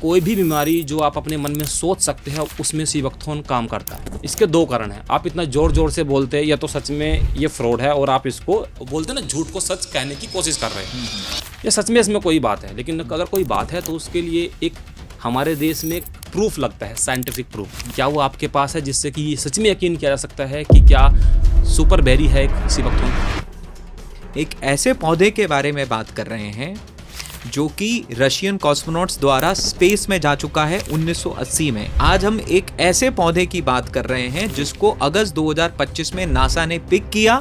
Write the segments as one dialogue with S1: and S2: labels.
S1: कोई भी बीमारी जो आप अपने मन में सोच सकते हैं उसमें सीबकथोन काम करता है। इसके दो कारण हैं। आप इतना जोर जोर से बोलते हैं या तो सच में ये फ्रॉड है और आप इसको बोलते हैं ना, झूठ को सच कहने की कोशिश कर रहे हैं। ये सच में इसमें कोई बात है, लेकिन अगर कोई बात है तो उसके लिए एक हमारे देश में एक प्रूफ लगता है, साइंटिफिक प्रूफ। क्या वो आपके पास है जिससे कि सच में यकीन किया जा सकता है कि क्या सुपर बेरी है एक सीबकथोन?
S2: एक ऐसे पौधे के बारे में बात कर रहे हैं जो कि रशियन कॉस्मोनॉट्स द्वारा स्पेस में जा चुका है 1980 में। आज हम एक ऐसे पौधे की बात कर रहे हैं जिसको अगस्त 2025 में नासा ने पिक किया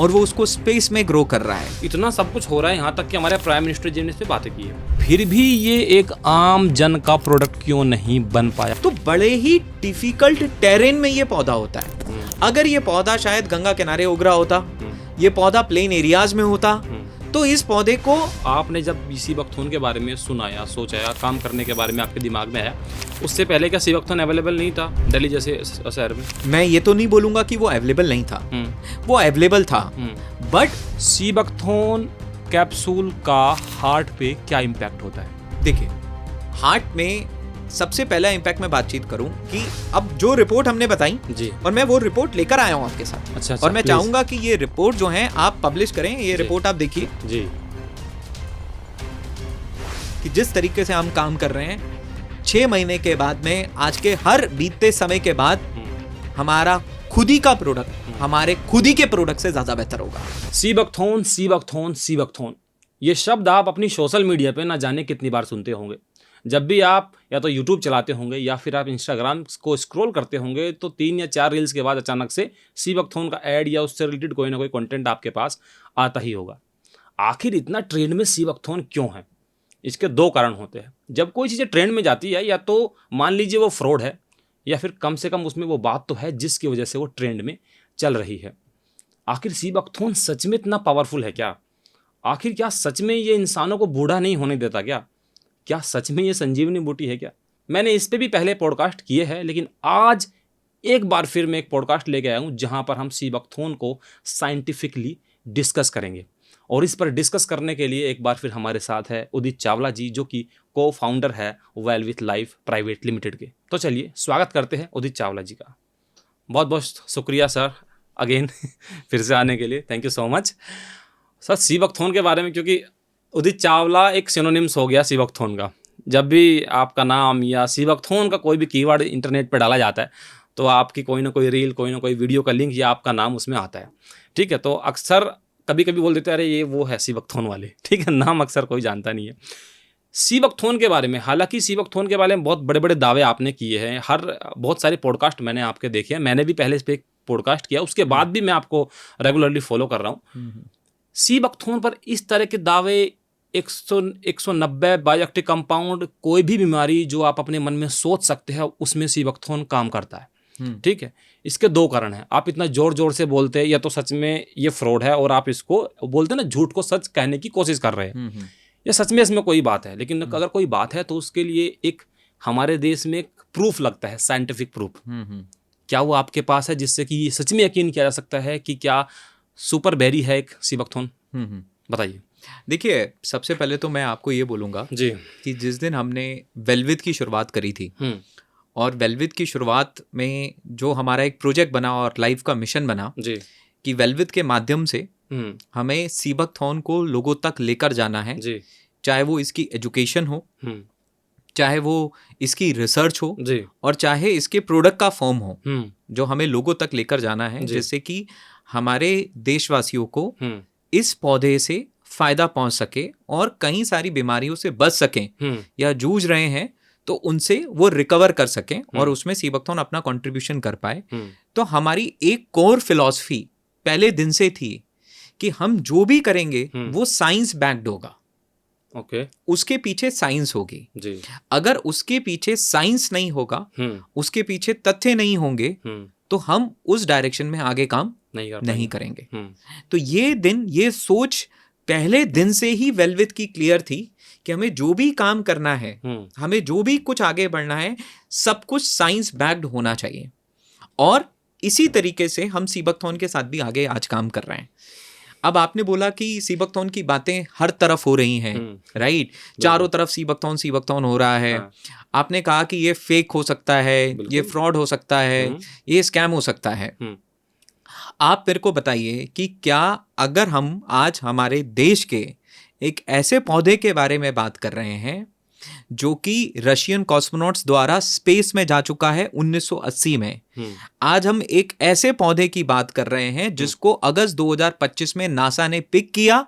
S2: और वो उसको स्पेस में ग्रो कर रहा है।
S1: इतना सब कुछ हो रहा है, यहाँ तक कि हमारे प्राइम मिनिस्टर जी ने इस पे बातें की है, फिर भी ये एक आम जन का प्रोडक्ट क्यों नहीं बन पाया?
S2: तो बड़े ही डिफिकल्ट टेरेन में ये पौधा होता है। अगर ये पौधा शायद गंगा किनारे उग रहा होता, ये पौधा प्लेन एरियाज में होता, तो इस पौधे को
S1: आपने जब सीबकथोन के बारे में सुना या सोचा या काम करने के बारे में आपके दिमाग में आया, उससे पहले क्या सीबकथोन अवेलेबल नहीं था दिल्ली जैसे शहर में?
S2: मैं ये तो नहीं बोलूंगा कि वो अवेलेबल नहीं था, वो अवेलेबल था, बट
S1: सीबकथोन कैप्सूल का हार्ट पे क्या इम्पैक्ट होता है?
S2: देखिए, हार्ट में सबसे पहला इम्पैक्ट मैं बातचीत करूं कि अब जो रिपोर्ट हमने बताई
S1: जी,
S2: और मैं वो रिपोर्ट लेकर आया हूं आपके साथ।
S1: अच्छा,
S2: और मैं चाहूंगा कि ये रिपोर्ट जो है आप पब्लिश करें। ये रिपोर्ट आप देखिए
S1: जी
S2: कि जिस तरीके से हम काम कर रहे हैं, 6 महीने के बाद में आज के हर बीतते समय के बाद हमारा खुद ही का प्रोडक्ट हमारे खुद ही के प्रोडक्ट से ज्यादा बेहतर होगा।
S1: सीबकथोन सीबकथोन सीबकथोन, ये शब्द आप अपनी सोशल मीडिया पे ना जाने कितनी बार सुनते होंगे। जब भी आप या तो यूट्यूब चलाते होंगे या फिर आप इंस्टाग्राम को स्क्रॉल करते होंगे तो 3 या 4 रील्स के बाद अचानक से सीबकथोन का ऐड या उससे रिलेटेड कोई ना कोई कंटेंट आपके पास आता ही होगा। आखिर इतना ट्रेंड में सीबकथोन क्यों है? इसके 2 कारण होते हैं। जब कोई चीज़ें ट्रेंड में जाती है, या तो मान लीजिए वो फ्रॉड है, या फिर कम से कम उसमें वो बात तो है जिसकी वजह से वो ट्रेंड में चल रही है। आखिर सीबकथोन सच में इतना पावरफुल है क्या? आखिर क्या सच में ये इंसानों को बूढ़ा नहीं होने देता क्या? क्या सच में ये संजीवनी बूटी है क्या? मैंने इस पे भी पहले पॉडकास्ट किए हैं, लेकिन आज एक बार फिर मैं एक पॉडकास्ट लेके आया हूँ जहाँ पर हम सीबकथोन को साइंटिफिकली डिस्कस करेंगे। और इस पर डिस्कस करने के लिए एक बार फिर हमारे साथ है उदित चावला जी, जो कि को फाउंडर है well with life private limited के। तो चलिए स्वागत करते हैं उदित चावला जी का। बहुत बहुत शुक्रिया सर अगेन फिर से आने के लिए, thank you so much sir. Sea buckthorn के बारे में, क्योंकि उदित चावला एक सिनोनिम्स हो गया सीबकथोन का। जब भी आपका नाम या सीबकथोन का कोई भी कीवर्ड इंटरनेट पर डाला जाता है तो आपकी कोई ना कोई रील, कोई ना कोई वीडियो का लिंक या आपका नाम उसमें आता है। ठीक है, तो अक्सर कभी कभी बोल देते हैं अरे ये वो है सीबकथोन वाले। ठीक है, नाम अक्सर कोई जानता नहीं है सीबकथोन के बारे में। हालांकि सीबकथोन के बारे में बहुत बड़े बड़े दावे आपने किए हैं, बहुत सारे पॉडकास्ट मैंने आपके देखे हैं। मैंने भी पहले इस पर एक पॉडकास्ट किया, उसके बाद भी मैं आपको रेगुलरली फॉलो कर रहा हूँ। सीबकथोन पर इस तरह के दावे 190 बायोएक्टिव कंपाउंड, कोई भी बीमारी जो आप अपने मन में सोच सकते हैं उसमें सीबकथोन काम करता है। ठीक है, इसके 2 कारण हैं। आप इतना जोर जोर से बोलते हैं या तो सच में ये फ्रॉड है और आप इसको बोलते हैं ना, झूठ को सच कहने की कोशिश कर रहे हैं। या सच में इसमें कोई बात है, लेकिन अगर कोई बात है तो उसके लिए एक हमारे देश में एक प्रूफ लगता है, साइंटिफिक प्रूफ। क्या वो आपके पास है जिससे कि सच में यकीन किया जा सकता है कि क्या सुपर बेरी है एक सीबकथोन? बताइए।
S2: देखिए, सबसे पहले तो मैं आपको ये बोलूँगा
S1: जी
S2: कि जिस दिन हमने वेलविथ की शुरुआत करी थी, और वेलविथ की शुरुआत में जो हमारा एक प्रोजेक्ट बना और लाइफ का मिशन बना
S1: जी
S2: कि वेलविथ के माध्यम से हमें सीबकथोन को लोगों तक लेकर जाना है
S1: जी,
S2: चाहे वो इसकी एजुकेशन हो, चाहे वो इसकी रिसर्च हो
S1: जी,
S2: और चाहे इसके प्रोडक्ट का फॉर्म हो, जो हमें लोगों तक लेकर जाना है, जिससे कि हमारे देशवासियों को इस पौधे से फायदा पहुंच सके और कई सारी बीमारियों से बच सकें या जूझ रहे हैं तो उनसे वो रिकवर कर सकें और उसमें सीबकथोन अपना कंट्रीब्यूशन कर पाए। तो हमारी एक कोर फिलॉसफी पहले दिन से थी कि हम जो भी करेंगे वो साइंस बैक्ड होगा।
S1: ओके,
S2: उसके पीछे साइंस होगी
S1: जी।
S2: अगर उसके पीछे साइंस नहीं होगा, उसके पीछे तथ्य नहीं होंगे, तो हम उस डायरेक्शन में आगे काम नहीं करेंगे। तो ये दिन, ये सोच पहले दिन से ही वेलविथ की क्लियर थी कि हमें जो भी काम करना है, हमें जो भी कुछ आगे बढ़ना है, सब कुछ साइंस बैक्ड होना चाहिए। और इसी तरीके से हम सीबकथोन के साथ भी आगे आज काम कर रहे हैं। अब आपने बोला कि सीबकथॉर्न की बातें हर तरफ हो रही हैं, राइट, चारों तरफ सीबकथॉर्न हो रहा है। आपने कहा कि ये फेक हो सकता है, ये फ्रॉड हो सकता है, ये स्कैम हो सकता है। आप मेरे को बताइए कि क्या अगर हम आज हमारे देश के एक ऐसे पौधे के बारे में बात कर रहे हैं जो कि रशियन कॉस्मोनॉट्स द्वारा स्पेस में जा चुका है 1980 में, आज हम एक ऐसे पौधे की बात कर रहे हैं जिसको अगस्त 2025 में नासा ने पिक किया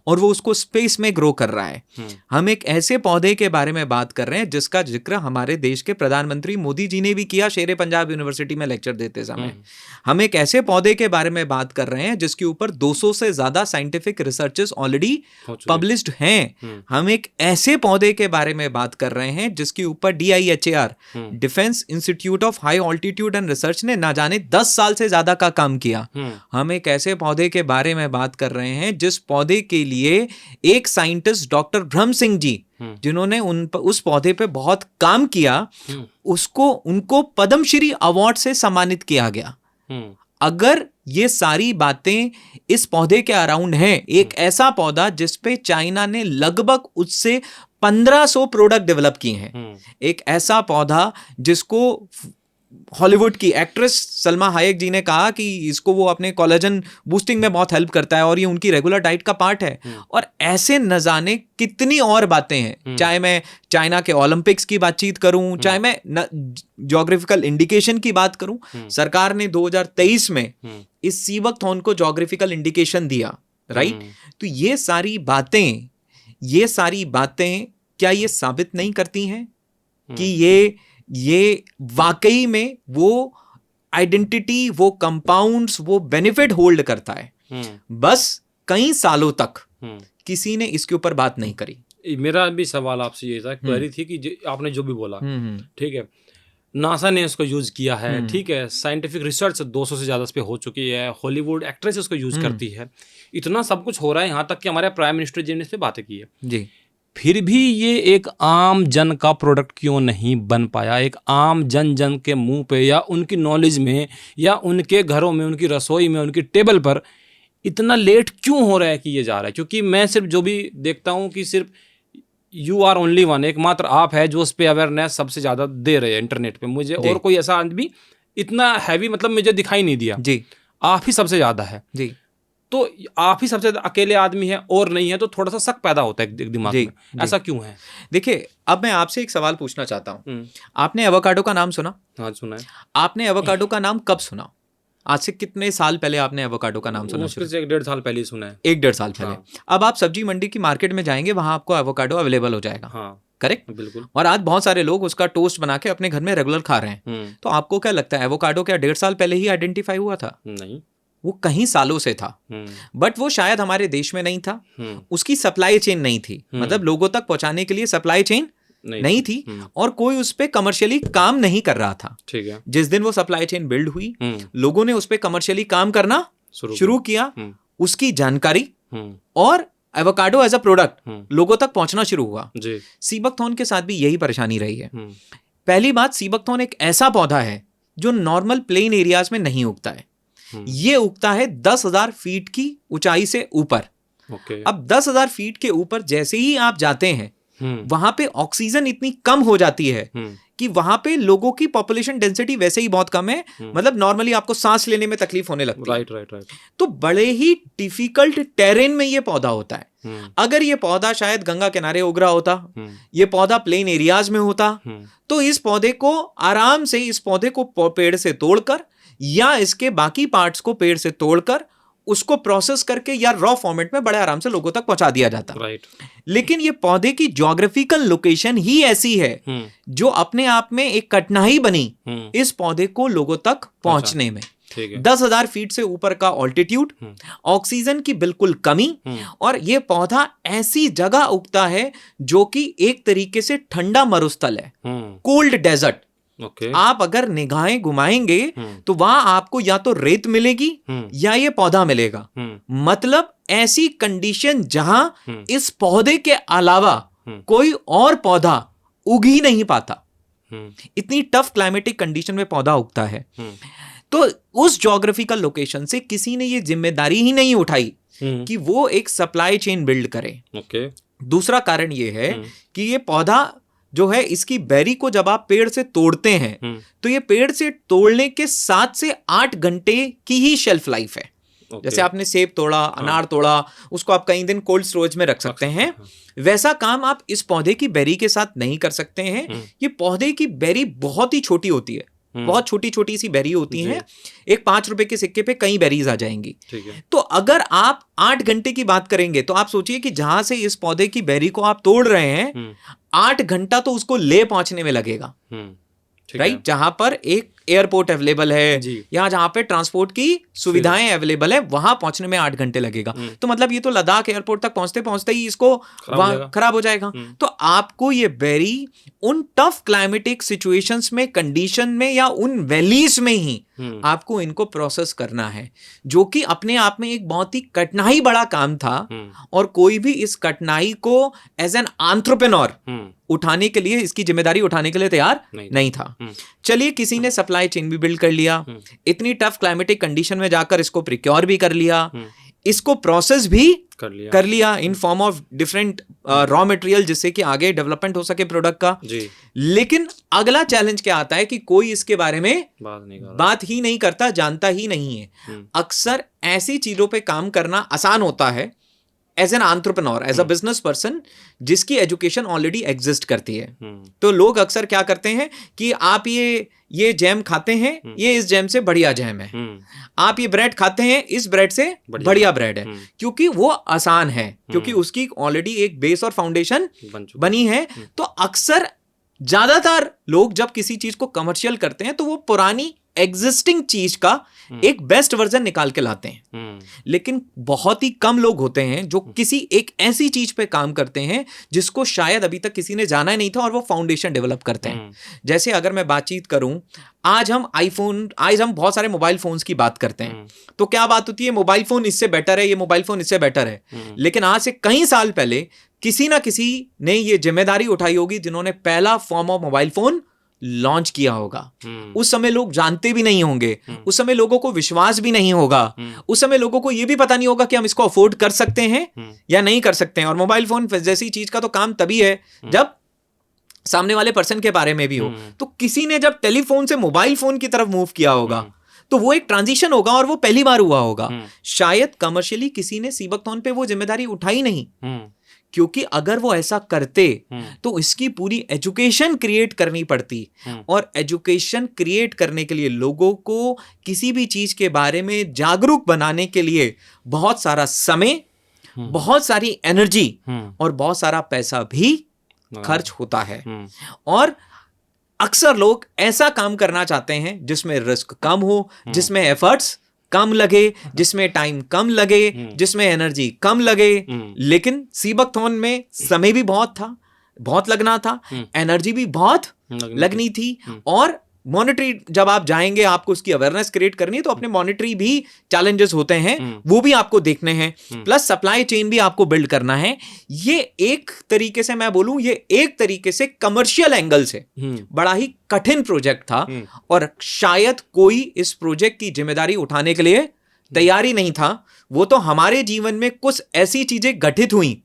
S2: और वो उसको स्पेस में ग्रो कर रहा है। हम एक ऐसे पौधे के बारे में बात कर रहे हैं जिसका जिक्र हमारे देश के प्रधानमंत्री मोदी जी ने भी किया शेरे पंजाब यूनिवर्सिटी में लेक्चर देते समय। हम एक ऐसे पौधे के बारे में बात कर रहे हैं जिसके ऊपर 200 से ज्यादा साइंटिफिक रिसर्चेस ऑलरेडी पब्लिश्ड हैं। हम एक ऐसे पौधे के बारे में बात कर रहे हैं जिसके ऊपर DIHAR, defence institute of high altitude and research ने ना जाने 10 साल से ज्यादा का काम किया। हम एक ऐसे पौधे के बारे में बात कर रहे हैं जिस पौधे के लिए एक साइंटिस्ट डॉक्टर ब्रह्म सिंह जी, जिन्होंने उस पौधे पे बहुत काम किया, उनको पद्मश्री अवार्ड से सम्मानित किया गया। अगर ये सारी बातें इस पौधे के अराउंड हैं, एक ऐसा पौधा जिसपे चाइना ने लगभग उससे 1500 प्रोडक्ट डेवलप किए हैं, एक ऐसा पौधा जिसको हॉलीवुड की एक्ट्रेस सलमा हायक जी ने कहा कि इसको वो अपने कोलेजन बूस्टिंग में बहुत हेल्प करता है और ये उनकी रेगुलर डाइट का पार्ट है। और ऐसे न जाने कितनी और बातें हैं, चाहे मैं चाइना के ओलंपिक्स की बातचीत करूं, चाहे मैं ज्योग्राफिकल इंडिकेशन की बात करूं। सरकार ने 2023 में इस सीबकथॉर्न को ज्योग्राफिकल इंडिकेशन दिया, राइट। तो ये सारी बातें क्या ये साबित नहीं करती हैं कि ये वाकई में वो आइडेंटिटी, वो कंपाउंड्स, वो बेनिफिट होल्ड करता है? बस कई सालों तक किसी ने इसके ऊपर बात नहीं करी।
S1: मेरा भी सवाल आपसे ये था, क्वेरी थी कि आपने जो भी बोला, ठीक है, नासा ने इसको यूज किया है, ठीक है, साइंटिफिक रिसर्च 200 से ज्यादा इस पे हो चुकी है, हॉलीवुड एक्ट्रेस इसको यूज करती है, इतना सब कुछ हो रहा है, यहाँ तक कि हमारे प्राइम मिनिस्टर जी ने इस पे बातें की है
S2: जी।
S1: फिर भी ये एक आम जन का प्रोडक्ट क्यों नहीं बन पाया? एक आम जन के मुंह पे या उनकी नॉलेज में या उनके घरों में, उनकी रसोई में, उनकी टेबल पर इतना लेट क्यों हो रहा है कि ये जा रहा है? क्योंकि मैं सिर्फ जो भी देखता हूँ कि सिर्फ यू आर ओनली वन, एकमात्र आप है जो उस पर अवेयरनेस सबसे ज़्यादा दे रहे हैं इंटरनेट पे। मुझे और कोई ऐसा आदमी इतना हैवी मतलब मुझे दिखाई नहीं दिया
S2: जी।
S1: आप ही सबसे ज़्यादा है
S2: जी।
S1: तो आप ही सबसे अकेले आदमी है और नहीं है, तो थोड़ा सा शक पैदा होता है दिमाग में, ऐसा क्यों है?
S2: देखिए, अब मैं आपसे एक सवाल पूछना चाहता हूँ। आपने एवोकाडो का नाम सुना?
S1: हाँ, सुना है।
S2: आपने एवोकाडो का नाम कब सुना? आज से कितने साल पहले आपने एवोकाडो का नाम सुना?
S1: मुश्किल से 1-1.5 साल पहले ही सुना है।
S2: 1-1.5 साल पहले। अब आप सब्जी मंडी की मार्केट में जाएंगे, वहां आपको एवोकाडो अवेलेबल हो जाएगा।
S1: हाँ,
S2: करेक्ट,
S1: बिल्कुल।
S2: और आज बहुत सारे लोग उसका टोस्ट बना के अपने घर में रेगुलर खा रहे हैं। तो आपको क्या लगता है, एवोकाडो क्या 1.5 साल पहले ही आइडेंटिफाई हुआ था?
S1: नहीं,
S2: वो कहीं सालों से था, बट वो शायद हमारे देश में नहीं था, उसकी सप्लाई चेन नहीं थी, मतलब लोगों तक पहुंचाने के लिए सप्लाई चेन नहीं थी, और कोई उस पे कमर्शियली काम नहीं कर रहा था।
S1: ठीक है।
S2: जिस दिन वो सप्लाई चेन बिल्ड हुई, लोगों ने उस पे कमर्शियली काम करना शुरू किया, उसकी जानकारी और एवोकाडो एज अ प्रोडक्ट लोगों तक पहुंचना शुरू हुआ। सीबकथॉर्न के साथ भी यही परेशानी रही है। पहली बात, सीबकथॉर्न एक ऐसा पौधा है जो नॉर्मल प्लेन एरियाज में नहीं उगता है। ये उगता है 10,000 फीट की ऊंचाई से ऊपर। अब 10,000 फीट के ऊपर जैसे ही आप जाते हैं, वहां पे ऑक्सीजन इतनी कम हो जाती है कि वहां पे लोगों की पॉपुलेशन डेंसिटी वैसे ही बहुत कम है, मतलब नॉर्मली आपको सांस लेने में तकलीफ होने लगती है।
S1: राइट।
S2: तो बड़े ही डिफिकल्ट टेरेन में ये पौधा होता है। अगर ये पौधा शायद गंगा किनारे उग रहा होता, ये पौधा प्लेन एरियाज में होता, तो इस पौधे को आराम से, इस पौधे को पेड़ से तोड़कर या इसके बाकी पार्ट्स को पेड़ से तोड़कर उसको प्रोसेस करके या रॉ फॉर्मेट में बड़े आराम से लोगों तक पहुंचा दिया जाता।
S1: राइट।
S2: लेकिन ये पौधे की ज्योग्राफिकल लोकेशन ही ऐसी है जो अपने आप में एक कठिनाई बनी इस पौधे को लोगों तक पहुंचने में। 10,000 फीट से ऊपर का ऑल्टीट्यूड, ऑक्सीजन की बिल्कुल कमी, और ये पौधा ऐसी जगह उगता है जो कि एक तरीके से ठंडा मरुस्थल है, कोल्ड डेजर्ट। आप अगर निगाहें घुमाएंगे तो वहां आपको या तो रेत मिलेगी या ये पौधा मिलेगा। मतलब ऐसी कंडीशन जहां इस पौधे के अलावा कोई और पौधा उग ही नहीं पाता, इतनी टफ क्लाइमेटिक कंडीशन में पौधा उगता है। तो उस ज्योग्राफिकल लोकेशन से किसी ने ये जिम्मेदारी ही नहीं उठाई कि वो एक सप्लाई चेन बिल्ड करे।
S1: ओके।
S2: दूसरा कारण ये है कि ये पौधा जो है, इसकी बेरी को जब आप पेड़ से तोड़ते हैं तो ये पेड़ से तोड़ने के 7 से 8 घंटे की ही शेल्फ लाइफ है। जैसे आपने सेब तोड़ा, अनार तोड़ा, उसको आप कई दिन कोल्ड स्टोरेज में रख सकते हैं, वैसा काम आप इस पौधे की बेरी के साथ नहीं कर सकते हैं। ये पौधे की बेरी बहुत ही छोटी होती है, बहुत छोटी छोटी सी बेरी होती हैं। एक 5 रुपए के सिक्के पे कई बेरीज आ जाएंगी। तो अगर आप 8 घंटे की बात करेंगे तो आप सोचिए कि जहां से इस पौधे की बेरी को आप तोड़ रहे हैं 8 घंटा तो उसको ले पहुंचने में लगेगा, राइट। जहां पर एक एयरपोर्ट अवेलेबल है या जहां पे ट्रांसपोर्ट की सुविधाएं अवेलेबल है, वहां पहुंचने में 8 घंटे लगेगा। तो मतलब ये तो लद्दाख एयरपोर्ट तक पहुंचते पहुंचते ही इसको खराब हो जाएगा। तो आपको ये बेरी उन टफ क्लाइमेटिक सिचुएशंस में, कंडीशन में या उन वैलीज में ही आपको इनको प्रोसेस करना है, जो कि अपने आप में एक बहुत ही कठिनाई बड़ा काम था। और कोई भी इस कठिनाई को एज एन एंटरप्रेन्योर उठाने के लिए, इसकी जिम्मेदारी उठाने के लिए तैयार नहीं था। चलिए, किसी ने सप्लाई चेन भी बिल्ड कर लिया, इतनी टफ क्लाइमेटिक कंडीशन में जाकर इसको प्रिक्योर भी कर लिया, इसको प्रोसेस भी कर लिया in form of different raw material, जिससे कि आगे डेवलपमेंट हो सके प्रोडक्ट का। लेकिन अगला चैलेंज क्या आता है कि कोई इसके बारे में बात ही नहीं करता, जानता ही नहीं है। अक्सर ऐसी चीजों पे काम करना आसान होता है as an entrepreneur, as a business person, जिसकी एजुकेशन ऑलरेडी एग्जिस्ट करती है। तो लोग अक्सर क्या करते हैं कि आप ये जैम खाते हैं, ये इस जैम से बढ़िया जैम है, आप ये ब्रेड खाते हैं, इस ब्रेड से बढ़िया ब्रेड है, क्योंकि वो आसान है, क्योंकि उसकी ऑलरेडी एक बेस और फाउंडेशन बनी है। तो अक्सर ज्यादातर लोग जब किसी चीज को कमर्शियल करते हैं तो वो पुरानी एग्जिस्टिंग चीज का एक बेस्ट वर्जन निकाल के लाते हैं। लेकिन बहुत ही कम लोग होते हैं जो किसी एक ऐसी चीज पे काम करते हैं जिसको शायद अभी तक किसी ने जाना ही नहीं था, और वो फाउंडेशन डेवलप करते हैं। जैसे अगर मैं बातचीत करूं, आज हम बहुत सारे मोबाइल फोन्स की बात करते हैं, तो क्या बात होती है, मोबाइल फोन इससे बेटर है, ये मोबाइल फोन इससे बेटर है। लेकिन आज से कई साल पहले किसी ना किसी ने ये जिम्मेदारी उठाई होगी जिन्होंने पहला form of mobile phone launch किया होगा। उस समय लोग जानते भी नहीं होंगे, उस समय लोगों को विश्वास भी नहीं होगा, उस समय लोगों को यह भी पता नहीं होगा कि हम इसको अफोर्ड कर सकते हैं या नहीं कर सकते हैं। और मोबाइल फोन जैसी चीज का तो काम तभी है जब सामने वाले पर्सन के बारे में भी हो। तो किसी ने जब टेलीफोन से मोबाइल फोन की तरफ मूव किया होगा तो वो एक ट्रांजिशन होगा, और वो पहली बार हुआ होगा। शायद कमर्शियली किसी ने सीबकथॉर्न पे वो जिम्मेदारी उठाई नहीं, क्योंकि अगर वो ऐसा करते तो इसकी पूरी एजुकेशन क्रिएट करनी पड़ती, और एजुकेशन क्रिएट करने के लिए लोगों को किसी भी चीज के बारे में जागरूक बनाने के लिए बहुत सारा समय, बहुत सारी एनर्जी और बहुत सारा पैसा भी खर्च होता है। और अक्सर लोग ऐसा काम करना चाहते हैं जिसमें रिस्क कम हो, जिसमें एफर्ट्स कम लगे, जिसमें टाइम कम लगे, जिसमें एनर्जी कम लगे। लेकिन सीबकथॉर्न में समय भी बहुत था, बहुत लगना था, एनर्जी भी बहुत लगनी थी, और मॉनिटरी जब आप जाएंगे आपको उसकी अवेयरनेस क्रिएट करनी है, तो अपने मॉनिटरी भी चैलेंजेस होते हैं, वो भी आपको देखने हैं, प्लस सप्लाई चेन भी आपको बिल्ड करना है। ये एक तरीके से मैं बोलूं, ये एक तरीके से कमर्शियल एंगल से बड़ा ही कठिन प्रोजेक्ट था, और शायद कोई इस प्रोजेक्ट की जिम्मेदारी उठाने के लिए तैयार ही नहीं था। वो तो हमारे जीवन में कुछ ऐसी चीजें घटित हुई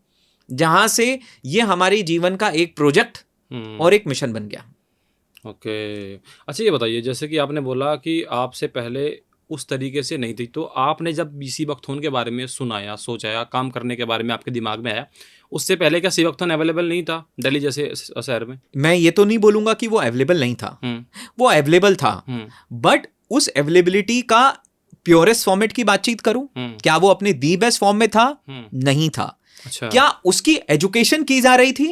S2: जहां से ये हमारे जीवन का एक प्रोजेक्ट और एक मिशन बन गया।
S1: ओके। अच्छा, ये बताइए, जैसे कि आपने बोला कि आपसे पहले उस तरीके से नहीं थी, तो आपने जब सीबकथॉर्न के बारे में सुना या सोचा या काम करने के बारे में आपके दिमाग में आया, उससे पहले क्या सीबकथॉर्न अवेलेबल नहीं था दिल्ली जैसे शहर में?
S2: मैं ये तो नहीं बोलूंगा कि वो अवेलेबल नहीं था, वो अवेलेबल था, बट उस अवेलेबिलिटी का प्योरेस्ट फॉर्मेट की बातचीत करूं, क्या वो अपने दी बेस्ट फॉर्म में था? नहीं था।
S1: अच्छा।
S2: क्या उसकी एजुकेशन की जा रही थी?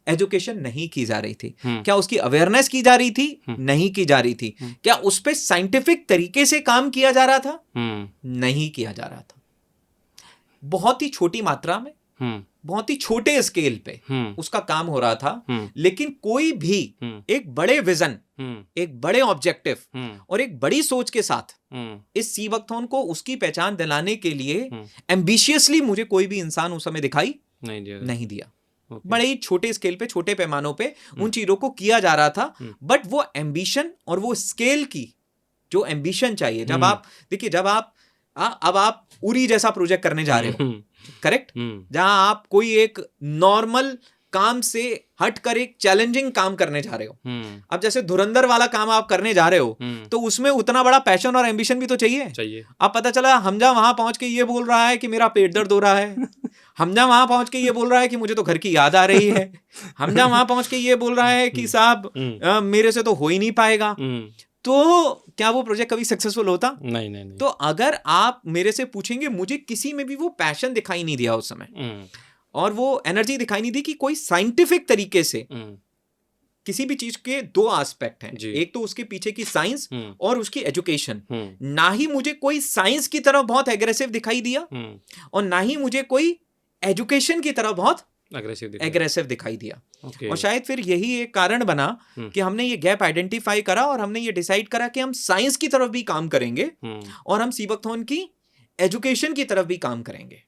S2: एजुकेशन नहीं की जा रही थी। क्या उसकी अवेयरनेस की जा रही थी? नहीं की जा रही थी। क्या उस पे साइंटिफिक तरीके से काम किया जा रहा था? नहीं किया जा रहा था। बहुत ही छोटी मात्रा में, बहुत ही छोटे स्केल पे उसका काम हो रहा था। लेकिन कोई भी एक बड़े विजन, एक बड़े ऑब्जेक्टिव और एक बड़ी सोच के साथ इस सीबकथॉर्न को उसकी पहचान दिलाने के लिए एम्बिशियसली मुझे कोई भी इंसान उस समय दिखाई नहीं दिया। बड़े ही छोटे स्केल पे, छोटे पैमानों पे उन चीजों को किया जा रहा था, बट वो एम्बिशन और वो स्केल की जो एम्बिशन चाहिए, जब आप देखिए, जब आप अब आप उरी जैसा प्रोजेक्ट करने जा रहे हो, करेक्ट, जहां आप कोई एक नॉर्मल काम से हटकर एक चैलेंजिंग काम करने जा रहे हो। अब जैसे धुरंधर वाला काम आप करने जा रहे हो तो उसमें उतना बड़ा पैशन और एम्बिशन भी तो चाहिए। अब पता चला हमजा वहां पहुंच के ये बोल रहा है कि मेरा पेट दर्द हो रहा है, हमजा वहां पहुंच के ये बोल रहा है कि मुझे तो घर की याद आ रही है, हमजा वहां पहुंच के ये बोल रहा है कि साहब मेरे से तो हो ही नहीं पाएगा। तो क्या वो प्रोजेक्ट कभी सक्सेसफुल होता? नहीं। तो अगर आप मेरे से पूछेंगे, मुझे किसी में भी वो पैशन दिखाई नहीं दिया उस समय और वो एनर्जी दिखाई नहीं दी कि कोई साइंटिफिक तरीके से किसी भी चीज के दो एस्पेक्ट हैं, एक तो उसके पीछे की साइंस और उसकी एजुकेशन। ना ही मुझे कोई साइंस की तरफ बहुत एग्रेसिव दिखाई दिया और ना ही मुझे कोई एजुकेशन की तरफ बहुत एग्रेसिव दिखाई दिया। और शायद फिर यही एक कारण बना कि हमने ये गैप आइडेंटिफाई करा और हमने ये डिसाइड करा कि हम साइंस की तरफ भी काम करेंगे और हम सीबकथॉर्न की एजुकेशन की तरफ भी काम करेंगे।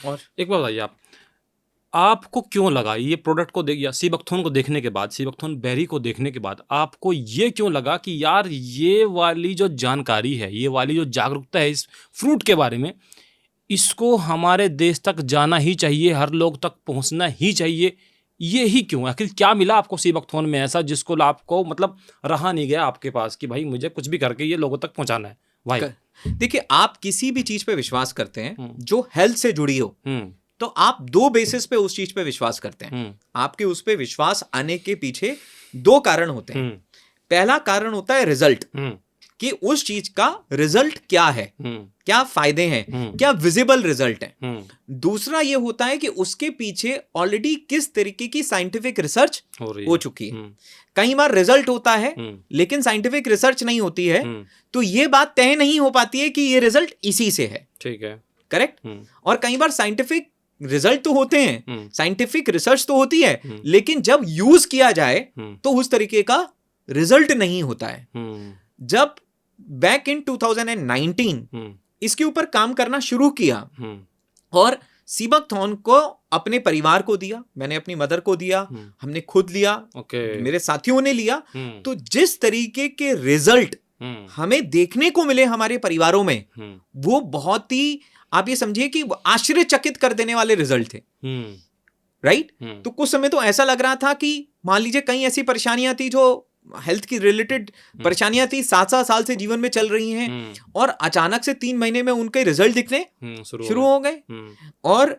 S1: और एक बात बताइए, आपको क्यों लगा ये प्रोडक्ट को या सीबकथॉर्न को देखने के बाद, सीबकथॉर्न बेरी को देखने के बाद आपको ये क्यों लगा कि यार ये वाली जो जानकारी है, ये वाली जो जागरूकता है इस फ्रूट के बारे में, इसको हमारे देश तक जाना ही चाहिए, हर लोग तक पहुंचना ही चाहिए? ये ही क्यों? आखिर क्या मिला आपको सीबकथॉर्न में ऐसा जिसको आपको मतलब रहा नहीं गया आपके पास कि भाई मुझे कुछ भी करके ये लोगों तक पहुंचाना है? भाई
S2: देखिए, आप किसी भी चीज पे विश्वास करते हैं जो हेल्थ से जुड़ी हो तो आप दो बेसिस पे उस चीज पे विश्वास करते हैं। आपके उस पे विश्वास आने के पीछे दो कारण होते हैं। पहला कारण होता है रिजल्ट, कि उस चीज का रिजल्ट क्या है, क्या फायदे हैं, क्या विजिबल रिजल्ट है। दूसरा ये होता है कि उसके पीछे ऑलरेडी किस तरीके की साइंटिफिक रिसर्च हो चुकी है। कई बार रिजल्ट होता है लेकिन साइंटिफिक रिसर्च नहीं होती है, तो ये बात तय नहीं हो पाती है कि ये रिजल्ट इसी से है।
S1: ठीक है,
S2: करेक्ट। और कई बार साइंटिफिक रिजल्ट तो होते हैं, साइंटिफिक रिसर्च तो होती है, लेकिन जब यूज किया जाए तो उस तरीके का रिजल्ट नहीं होता है। जब बैक इन 2019 इसके ऊपर काम करना शुरू किया और सीबकथॉर्न को अपने परिवार को दिया, मैंने अपनी मदर को दिया, हमने खुद लिया, मेरे साथियों ने लिया, तो जिस तरीके के रिजल्ट हमें देखने को मिले हमारे परिवारों में, वो बहुत ही, आप ये समझिए कि आश्चर्यचकित कर देने वाले रिजल्ट थे। राइट? तो कुछ समय तो ऐसा लग रहा था कि मान लीजिए कई ऐसी परेशानियां थी जो हेल्थ की रिलेटेड परेशानियां थी, 7-7 साल से जीवन में चल रही हैं, और अचानक से 3 महीने में उनके रिजल्ट दिखने शुरू हो गए। और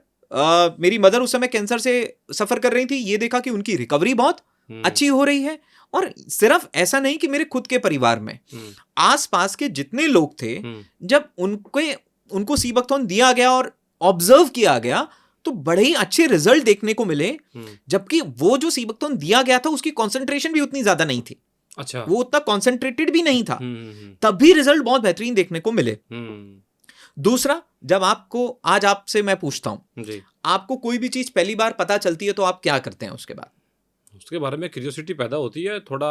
S2: मेरी मदर उस समय कैंसर से सफर कर रही थी, ये देखा कि उनकी रिकवरी बहुत अच्छी हो रही है। और सिर्फ ऐसा नहीं कि मेरे खुद के परिवार में, आसपास के जितने लोग थे, जब उनको सीबकथॉर्न दिया गया और ऑब्जर्व किया गया तो बड़े ही अच्छे रिजल्ट देखने को मिले। जबकि वो जो सीबकथॉर्न दिया गया था उसकी कंसंट्रेशन भी उतनी ज्यादा नहीं थी।
S1: अच्छा,
S2: वो उतना कंसंट्रेटेड भी नहीं था, तब भी रिजल्ट बहुत बेहतरीन देखने को मिले। दूसरा, जब आज आपसे मैं पूछता हूं, आपको कोई भी चीज पहली बार पता चलती है तो आप क्या करते हैं
S1: उसके बारे में क्यूरियोसिटी पैदा होती है, थोड़ा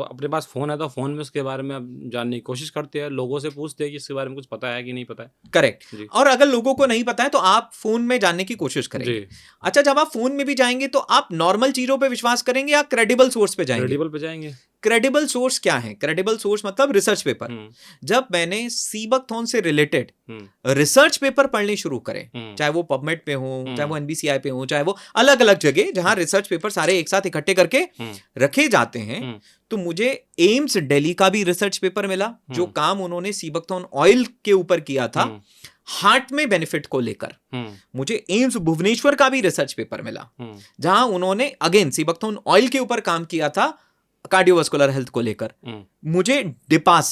S1: अपने पास फ़ोन है तो फ़ोन में उसके बारे में जानने की कोशिश करते हैं, लोगों से पूछते हैं कि इसके बारे में कुछ पता है कि नहीं पता है।
S2: करेक्ट। और अगर लोगों को नहीं पता है तो आप फ़ोन में जानने की कोशिश करेंगे। अच्छा, जब आप फ़ोन में भी जाएंगे तो आप नॉर्मल चीज़ों पे विश्वास करेंगे या क्रेडिबल सोर्स पे जाएंगे?
S1: क्रेडिबल पे जाएंगे।
S2: क्रेडिबल सोर्स क्या है? क्रेडिबल सोर्स मतलब रिसर्च पेपर। जब मैंने सीबकथॉर्न से रिलेटेड रिसर्च पेपर पढ़ने शुरू करे, चाहे वो पबमेड पे हो, चाहे वो एनबीसीआई पे हो, चाहे वो अलग अलग जगह जहां रिसर्च पेपर सारे एक साथ इकट्ठे करके रखे जाते हैं, तो मुझे एम्स दिल्ली का भी रिसर्च पेपर मिला, जो काम उन्होंने सीबकथॉर्न ऑयल के ऊपर किया था, हार्ट में बेनिफिट को लेकर। मुझे एम्स भुवनेश्वर का भी रिसर्च पेपर मिला, जहां उन्होंने अगेन सीबकथॉर्न ऑयल के ऊपर काम किया था, कार्डियोवास्कुलर हेल्थ को लेकर। मुझे DIPAS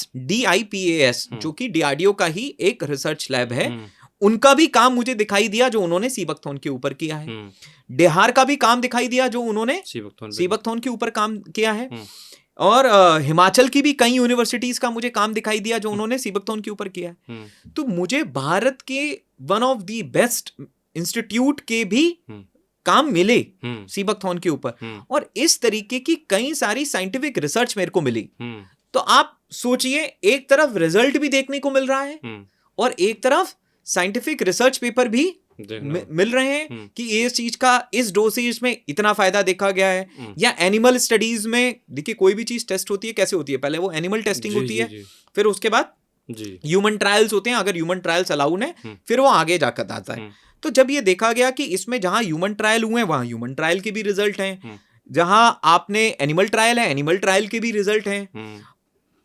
S2: जो कि DRDO का ही एक रिसर्च लैब है, उनका भी काम मुझे दिखाई दिया जो उन्होंने सीबकथॉर्न के ऊपर किया है। बिहार का भी काम दिखाई दिया जो उन्होंने सीबकथॉर्न के ऊपर काम किया है। और हिमाचल की भी कई यूनिवर्सिटीज का मुझे काम दिखाई दिया जो उन्होंने सीबकथॉर्न के ऊपर किया है। तो मुझे भारत के one of the best institute के भी काम मिले सीबकथॉर्न के ऊपर, और इस तरीके की कई सारी साइंटिफिक रिसर्च मेरे को मिली। तो आप सोचिए, एक तरफ रिजल्ट भी देखने को मिल रहा है और एक तरफ साइंटिफिक रिसर्च पेपर भी मिल रहे हैं कि इस चीज का इस डोसेज में इतना फायदा देखा गया है। या एनिमल स्टडीज में देखिए, कोई भी चीज टेस्ट होती है कैसे होती है, पहले वो एनिमल टेस्टिंग होती है, फिर उसके बाद
S1: जी।
S2: ह्यूमन ट्रायल्स होते हैं, अगर ह्यूमन ट्रायल्स अलाउड है फिर वो आगे जाकर आता है। तो जब ये देखा गया कि इसमें जहां ह्यूमन ट्रायल हुए हैं वहां ह्यूमन ट्रायल के भी रिजल्ट हैं, जहां आपने एनिमल ट्रायल है एनिमल ट्रायल के भी रिजल्ट हैं,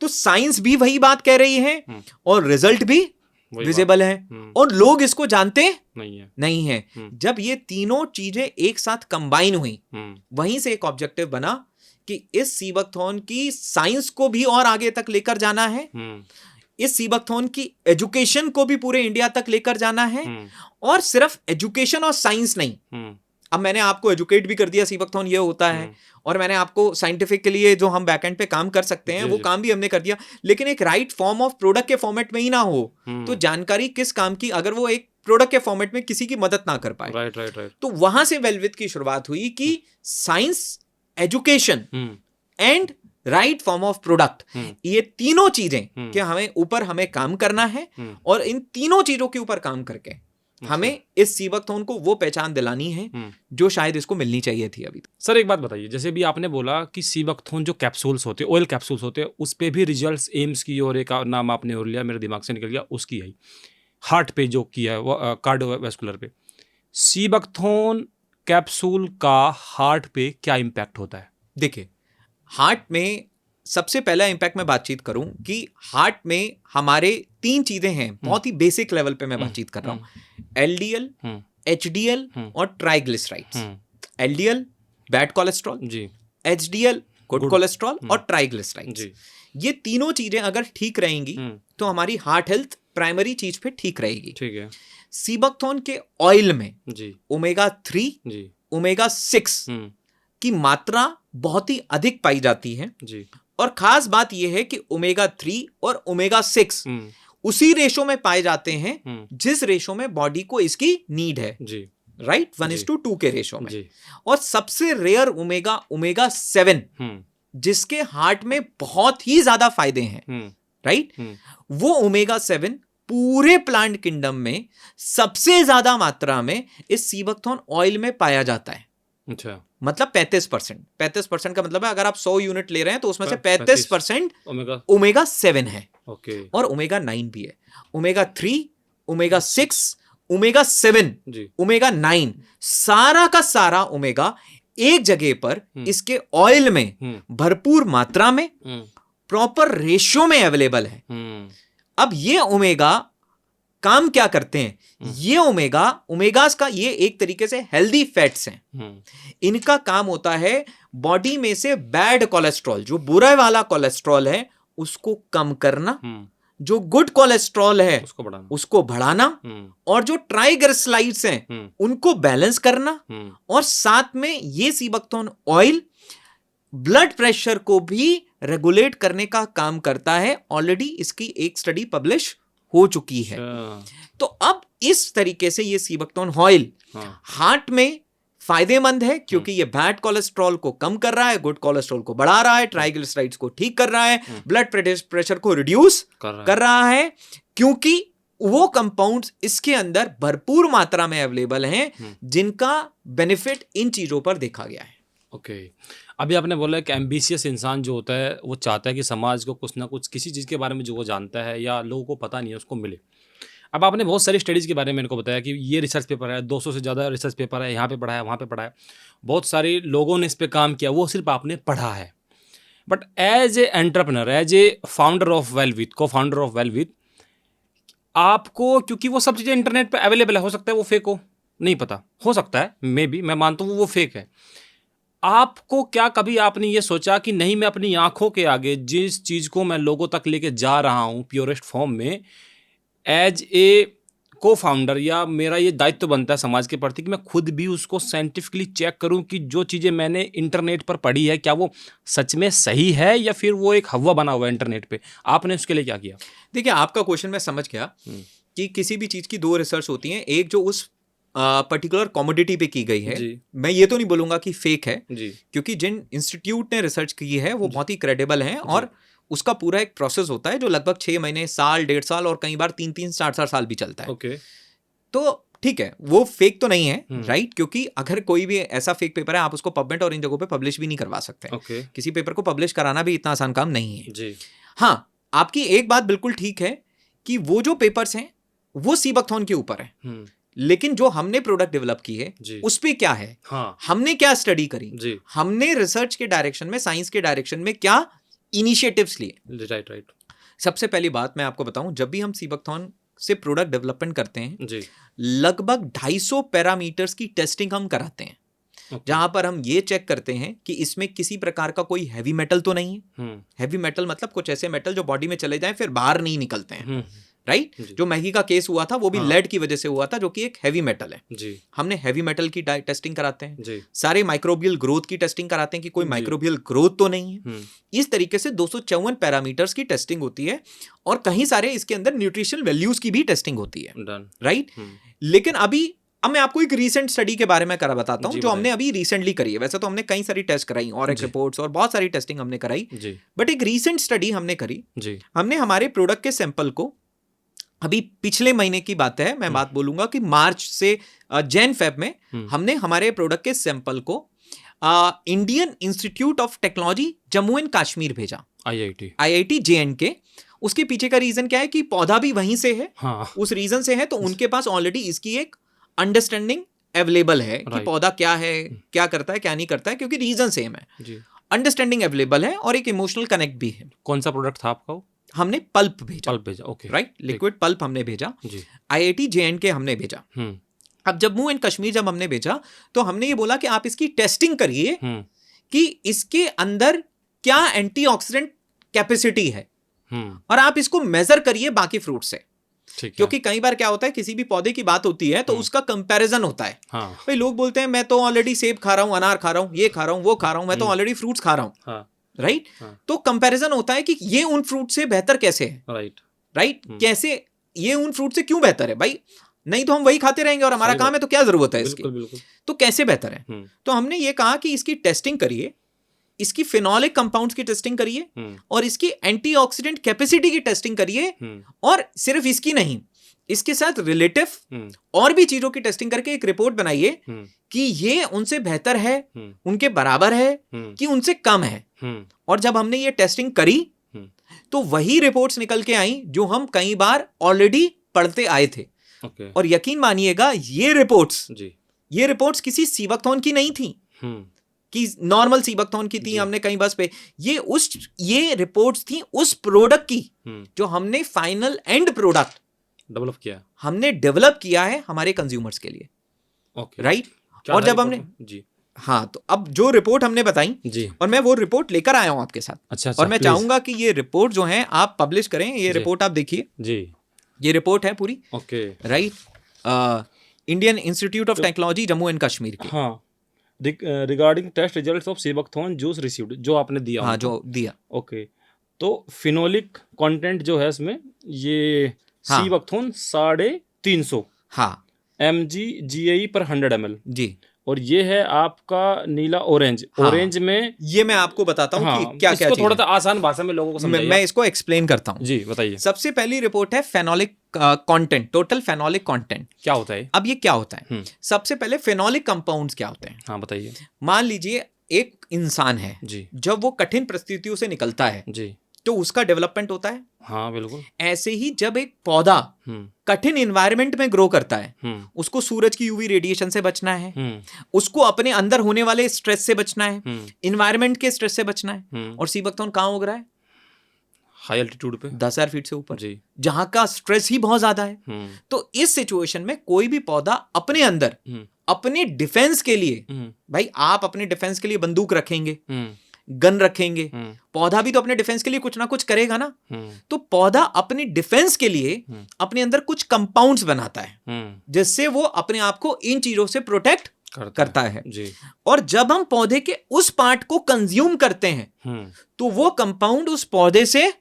S2: तो साइंस भी वही बात कह रही है और रिजल्ट भी विजिबल है और लोग इसको जानते नहीं है। जब ये तीनों चीजें एक साथ कंबाइन हुई, वहीं से एक ऑब्जेक्टिव बना कि इस सीबकथॉर्न की साइंस को भी और आगे तक लेकर जाना है, इस सीबकथॉर्न की एजुकेशन को भी पूरे इंडिया तक लेकर जाना है, और सिर्फ एजुकेशन और साइंस नहीं। अब मैंने आपको एजुकेट भी कर दिया सीबकथॉर्न ये होता है, और मैंने आपको साइंटिफिक के लिए जो हम बैकएंड पे काम कर सकते हैं वो काम भी हमने कर दिया, लेकिन एक राइट फॉर्म ऑफ प्रोडक्ट के फॉर्मेट में ही ना हो तो जानकारी किस काम की, अगर वो एक प्रोडक्ट के फॉर्मेट में किसी की मदद ना कर पाए।
S1: राइट।
S2: तो वहां से वेलविथ की शुरुआत हुई कि science, education and right form of product, ये तीनों चीजें कि हमें काम करना है, और इन तीनों चीजों के ऊपर काम करके हमें इस सीबकथॉर्न को वो पहचान दिलानी है जो शायद इसको मिलनी चाहिए थी अभी।
S1: सर एक बात बताइए, जैसे भी आपने बोला कि सीबकथॉर्न जो कैप्सूल्स होते हैं, ऑयल कैप्सूल्स होते हैं, उस पे भी रिजल्ट्स एम्स की, और एक नाम आपने और लिया मेरे दिमाग से निकल गया, उसकी है हार्ट पे जो किया है वो कार्डियोवैस्कुलर पे। सीबकथॉर्न कैप्सूल का हार्ट पे क्या इम्पैक्ट होता है?
S2: देखिए, हार्ट में सबसे पहला इम्पैक्ट मैं बातचीत करूं कि हार्ट में हमारे 3 चीजें हैं, बहुत ही बेसिक लेवल पे मैं बातचीत कर रहा हूं, LDL, HDL और ट्राइग्लिसराइड्स। LDL बैड कोलेस्ट्रॉल जी, HDL गुड कोलेस्ट्रॉल और ट्राइग्लिसराइड्स। ये तीनों चीजें अगर ठीक रहेंगी तो हमारी हार्ट हेल्थ प्राइमरी चीज पे ठीक रहेगी।
S1: ठीक है।
S2: सीबकथॉर्न के ऑयल में
S1: जी
S2: ओमेगा 3 जी, ओमेगा 6 की मात्रा बहुत ही अधिक पाई जाती है जी, और खास बात यह है कि ओमेगा 3 और ओमेगा 6 उसी रेशो में पाए जाते हैं जिस रेशो में बॉडी को इसकी नीड है जी, राइट, 1:2 के रेशो में। और सबसे रेयर ओमेगा 7 जिसके हार्ट में बहुत ही ज्यादा फायदे हैं, राइट, वो ओमेगा 7 पूरे प्लांट किंगडम में सबसे ज्यादा मात्रा में इस सीबकथॉर्न ऑयल में पाया जाता है।
S1: अच्छा,
S2: मतलब 35% का मतलब है अगर आप 100 यूनिट ले रहे हैं तो उसमें से 35% ओमेगा 7 है।
S1: ओके।
S2: और ओमेगा 9 भी है। ओमेगा 3, ओमेगा 6, ओमेगा 7, ओमेगा 9, सारा का सारा ओमेगा एक जगह पर इसके ऑयल में भरपूर मात्रा में प्रॉपर रेशियो में अवेलेबल है। अब ये ओमेगा काम क्या करते हैं? ये ओमेगास का ये एक तरीके से हेल्दी फैट्स हैं। इनका काम होता है बॉडी में से बैड कोलेस्ट्रॉल, जो बुरा वाला कोलेस्ट्रॉल है, उसको कम करना, जो गुड कोलेस्ट्रॉल है उसको बढ़ाना, और जो ट्राइग्लिसराइड्स हैं उनको बैलेंस करना, और साथ में ये सीबकथॉर्न ऑयल ब्लड प्रेशर को भी रेगुलेट करने का काम करता है। ऑलरेडी इसकी एक स्टडी पब्लिश हो चुकी है। तो अब इस तरीके से ये सीबकथॉर्न ऑयल हार्ट में फायदेमंद है क्योंकि ये बैड कोलेस्ट्रॉल को कम कर रहा है, गुड कोलेस्ट्रॉल को बढ़ा रहा है, ट्राइग्लिसराइड्स को ठीक कर रहा है, ब्लड प्रेशर को रिड्यूस कर रहा है, क्योंकि वो कंपाउंड्स इसके अंदर भरपूर मात्रा में अवेलेबल हैं जिनका बेनिफिट इन चीजों पर देखा गया है।
S1: ओके। अभी आपने बोला कि एम्बिशियस इंसान जो होता है वो चाहता है कि समाज को कुछ ना कुछ किसी चीज़ के बारे में जो वो जानता है या लोगों को पता नहीं है उसको मिले। अब आपने बहुत सारी स्टडीज़ के बारे में मेरे को बताया कि ये रिसर्च पेपर है, 200 से ज़्यादा रिसर्च पेपर है, यहाँ पे पढ़ा है, वहाँ पे पढ़ा है, बहुत सारे लोगों ने इस पे काम किया, वो सिर्फ आपने पढ़ा है। But as a entrepreneur, as a founder of WellWith, cofounder of वेलविथ, आपको, क्योंकि वो सब चीज़ें इंटरनेट पर अवेलेबल है, हो सकता है वो फेक हो, नहीं पता, हो सकता है, मे बी, मैं मानता हूँ वो फेक है। आपको क्या कभी आपने ये सोचा कि नहीं, मैं अपनी आंखों के आगे जिस चीज़ को मैं लोगों तक लेके जा रहा हूँ प्योरेस्ट फॉर्म में, एज ए को फाउंडर, या मेरा ये दायित्व बनता है समाज के प्रति कि मैं खुद भी उसको साइंटिफिकली चेक करूं कि जो चीज़ें मैंने इंटरनेट पर पढ़ी है क्या वो सच में सही है या फिर वो एक हवा बना हुआ है इंटरनेट पे। आपने उसके लिए क्या किया?
S2: देखिए, आपका क्वेश्चन मैं समझ गया कि किसी भी चीज़ की 2 रिसर्च होती हैं, एक जो उस पर्टिकुलर कमोडिटी पे की गई है। मैं ये तो नहीं बोलूँगा कि फेक है जी, क्योंकि जिन इंस्टीट्यूट ने रिसर्च की है वो बहुत ही क्रेडिबल हैं, और उसका पूरा एक प्रोसेस होता है जो लगभग 6 महीने, साल, 1.5 साल और कई बार 3-3, 4-4 साल भी चलता है।
S1: ओके।
S2: तो ठीक है, वो फेक तो नहीं है, राइट, क्योंकि अगर कोई भी ऐसा फेक पेपर है आप उसको पबमेड और इन जगहों पे पब्लिश भी नहीं करवा सकते। किसी पेपर को पब्लिश कराना भी इतना आसान काम नहीं है जी। हाँ, आपकी एक बात बिल्कुल ठीक है कि वो जो पेपर्स हैं वो सीबकथॉर्न के ऊपर है, लेकिन जो हमने प्रोडक्ट डेवलप की है उस पे क्या है, हमने क्या स्टडी करी, हमने रिसर्च के डायरेक्शन में, साइंस के डायरेक्शन में क्या इनिशिएटिव्स लिए।
S1: राइट।
S2: सबसे पहली बात मैं आपको बताऊं, जब भी हम सीबकथॉर्न से प्रोडक्ट डेवलपमेंट करते हैं लगभग 250 पैरामीटर्स की टेस्टिंग हम कराते हैं, जहां पर हम ये चेक करते हैं कि इसमें किसी प्रकार का कोई हैवी मेटल तो नहीं है। हैवी मेटल मतलब कुछ ऐसे मेटल जो बॉडी में चले जाएं फिर बाहर नहीं निकलते हैं, राइट। जो मैगी का केस हुआ था वो भी लेड की वजह से हुआ था, जो कि एक हैवी मेटल है। हमने हैवी मेटल की टेस्टिंग कराते हैं, सारे माइक्रोबियल ग्रोथ की टेस्टिंग कराते हैं कि कोई माइक्रोबियल ग्रोथ तो नहीं है। इस तरीके से 254 पैरामीटर्स की टेस्टिंग होती है और कहीं सारे इसके अंदर न्यूट्रिशनल वैल्यूज की भी टेस्टिंग होती है, राइट। लेकिन अब मैं आपको एक रीसेंट स्टडी के बारे में बताता हूं जो हमने अभी रिसेंटली करी है। वैसे तो हमने कई सारी टेस्ट कराई और एक रिपोर्ट्स और बहुत सारी टेस्टिंग हमने कराई, बट एक रीसेंट स्टडी हमने करी। हमने हमारे प्रोडक्ट के सैंपल को, अभी पिछले महीने की बात है, मैं बात बोलूंगा कि मार्च से जैन फेब में हमने हमारे प्रोडक्ट के सैंपल को Indian Institute of Technology Jammu and Kashmir भेजा, IIT JNK। उसके पीछे का रीजन क्या है कि पौधा भी वहीं से है, उस रीजन से है, तो उनके पास ऑलरेडी इसकी एक अंडरस्टैंडिंग अवेलेबल है कि पौधा क्या है, क्या करता है, क्या नहीं करता है, क्योंकि रीजन सेम है, अंडरस्टैंडिंग अवेलेबल है और एक इमोशनल कनेक्ट भी है।
S1: कौन सा प्रोडक्ट था आपका?
S2: हमने पल्प भेजा,
S1: ओके,
S2: राइट, लिक्विड पल्प हमने भेजा, IIT JNK हमने भेजा। अब जम्मू एंड कश्मीर जब हमने भेजा तो हमने ये बोला कि आप इसकी टेस्टिंग करिए कि इसके अंदर क्या एंटीऑक्सीडेंट कैपेसिटी है, और आप इसको मेजर करिए बाकी फ्रूट से, क्योंकि कई बार क्या होता है किसी भी पौधे की बात होती है तो उसका कंपैरिजन होता है। भाई लोग बोलते हैं मैं तो ऑलरेडी सेब खा रहा हूं, अनार खा रहा हूं, ये खा रहा हूं, वो खा रहा हूं, मैं तो ऑलरेडी फ्रूट्स खा रहा हूं, राइट। तो कंपैरिजन होता है कि ये उन फ्रूट से बेहतर कैसे है, राइट। कैसे ये उन फ्रूट से क्यों बेहतर है, भाई नहीं तो हम वही खाते रहेंगे और हमारा काम है, तो क्या जरूरत है इसकी, तो कैसे बेहतर है। तो हमने ये कहा कि इसकी टेस्टिंग करिए, इसकी फिनोलिक कंपाउंड्स की टेस्टिंग करिए और इसकी एंटीऑक्सीडेंट कैपेसिटी की टेस्टिंग करिए, और सिर्फ इसकी नहीं, इसके साथ रिलेटिव और भी चीजों की टेस्टिंग करके एक रिपोर्ट बनाइए कि ये उनसे बेहतर है, उनके बराबर है कि उनसे कम है। और जब हमने ये टेस्टिंग करी तो वही रिपोर्ट्स निकल के आई जो हम कई बार ऑलरेडी पढ़ते आए थे। और यकीन मानिएगा ये रिपोर्ट्स किसी सीबकथॉर्न की नहीं थी कि नॉर्मल सीबकथॉर्न की थी, हमने कहीं बस पे ये रिपोर्ट्स थी उस प्रोडक्ट की जो हमने फाइनल एंड प्रोडक्ट हमने डेवलप किया है हमारे कंज्यूमर्स के लिए, राइट। और जब हमने हाँ, तो अब जो रिपोर्ट हमने बताई और मैं वो रिपोर्ट लेकर आया हूं आपके साथ।
S1: अच्छा,
S2: और मैं चाहूंगा कि ये रिपोर्ट जो है आप पब्लिश करें। ये रिपोर्ट आप देखिए जी, ये रिपोर्ट है पूरी, okay, right, Indian Institute of Technology Jammu and Kashmir की।
S1: हाँ, regarding test results of seabuckthorn juice received, जो आपने दिया।
S2: हाँ, जो दिया,
S1: ओके। तो फिनोलिक कंटेंट जो है इसमें, ये सीबकथॉर्न 350 mg/GAE पर 100 ml जी, और ये है आपका नीला ऑरेंज में। ये मैं आपको बताता हूँ कि क्या क्या, थोड़ा सा आसान भाषा में लोगों को समझाइए। मैं इसको एक्सप्लेन करता हूँ जी, बताइए। सबसे पहली रिपोर्ट है phenolic content, total phenolic content क्या होता है। अब ये क्या होता है, सबसे पहले फेनोलिक कंपाउंड्स क्या होते हैं, हाँ बताइए। मान लीजिए एक इंसान है जी, जब वो कठिन परिस्थितियों से निकलता है जी, तो उसका डेवलपमेंट होता है। हाँ बिल्कुल। ऐसे ही जब एक पौधा कठिन एनवायरनमेंट में ग्रो करता है, उसको सूरज की यूवी रेडिएशन से बचना है, उसको अपने अंदर होने वाले स्ट्रेस से बचना है, एनवायरनमेंट के स्ट्रेस से बचना है। और सीबकथॉर्न कहाँ उग रहा है, हाई एल्टीट्यूड पे, 10,000 फीट से ऊपर जी, जहां का स्ट्रेस ही बहुत ज्यादा है। तो इस सिचुएशन में कोई भी पौधा अपने अंदर अपने डिफेंस के लिए, भाई आप अपने डिफेंस के लिए बंदूक रखेंगे, गन रखेंगे, पौधा भी तो अपने डिफेंस के लिए कुछ ना कुछ करेगा ना। तो पौधा अपने डिफेंस के लिए अपने अंदर कुछ कंपाउंड्स बनाता है जिससे वो अपने आप को इन चीजों से प्रोटेक्ट करता है जी। और जब हम पौधे के उस पार्ट को कंज्यूम करते हैं तो वो कंपाउंड उस पौधे से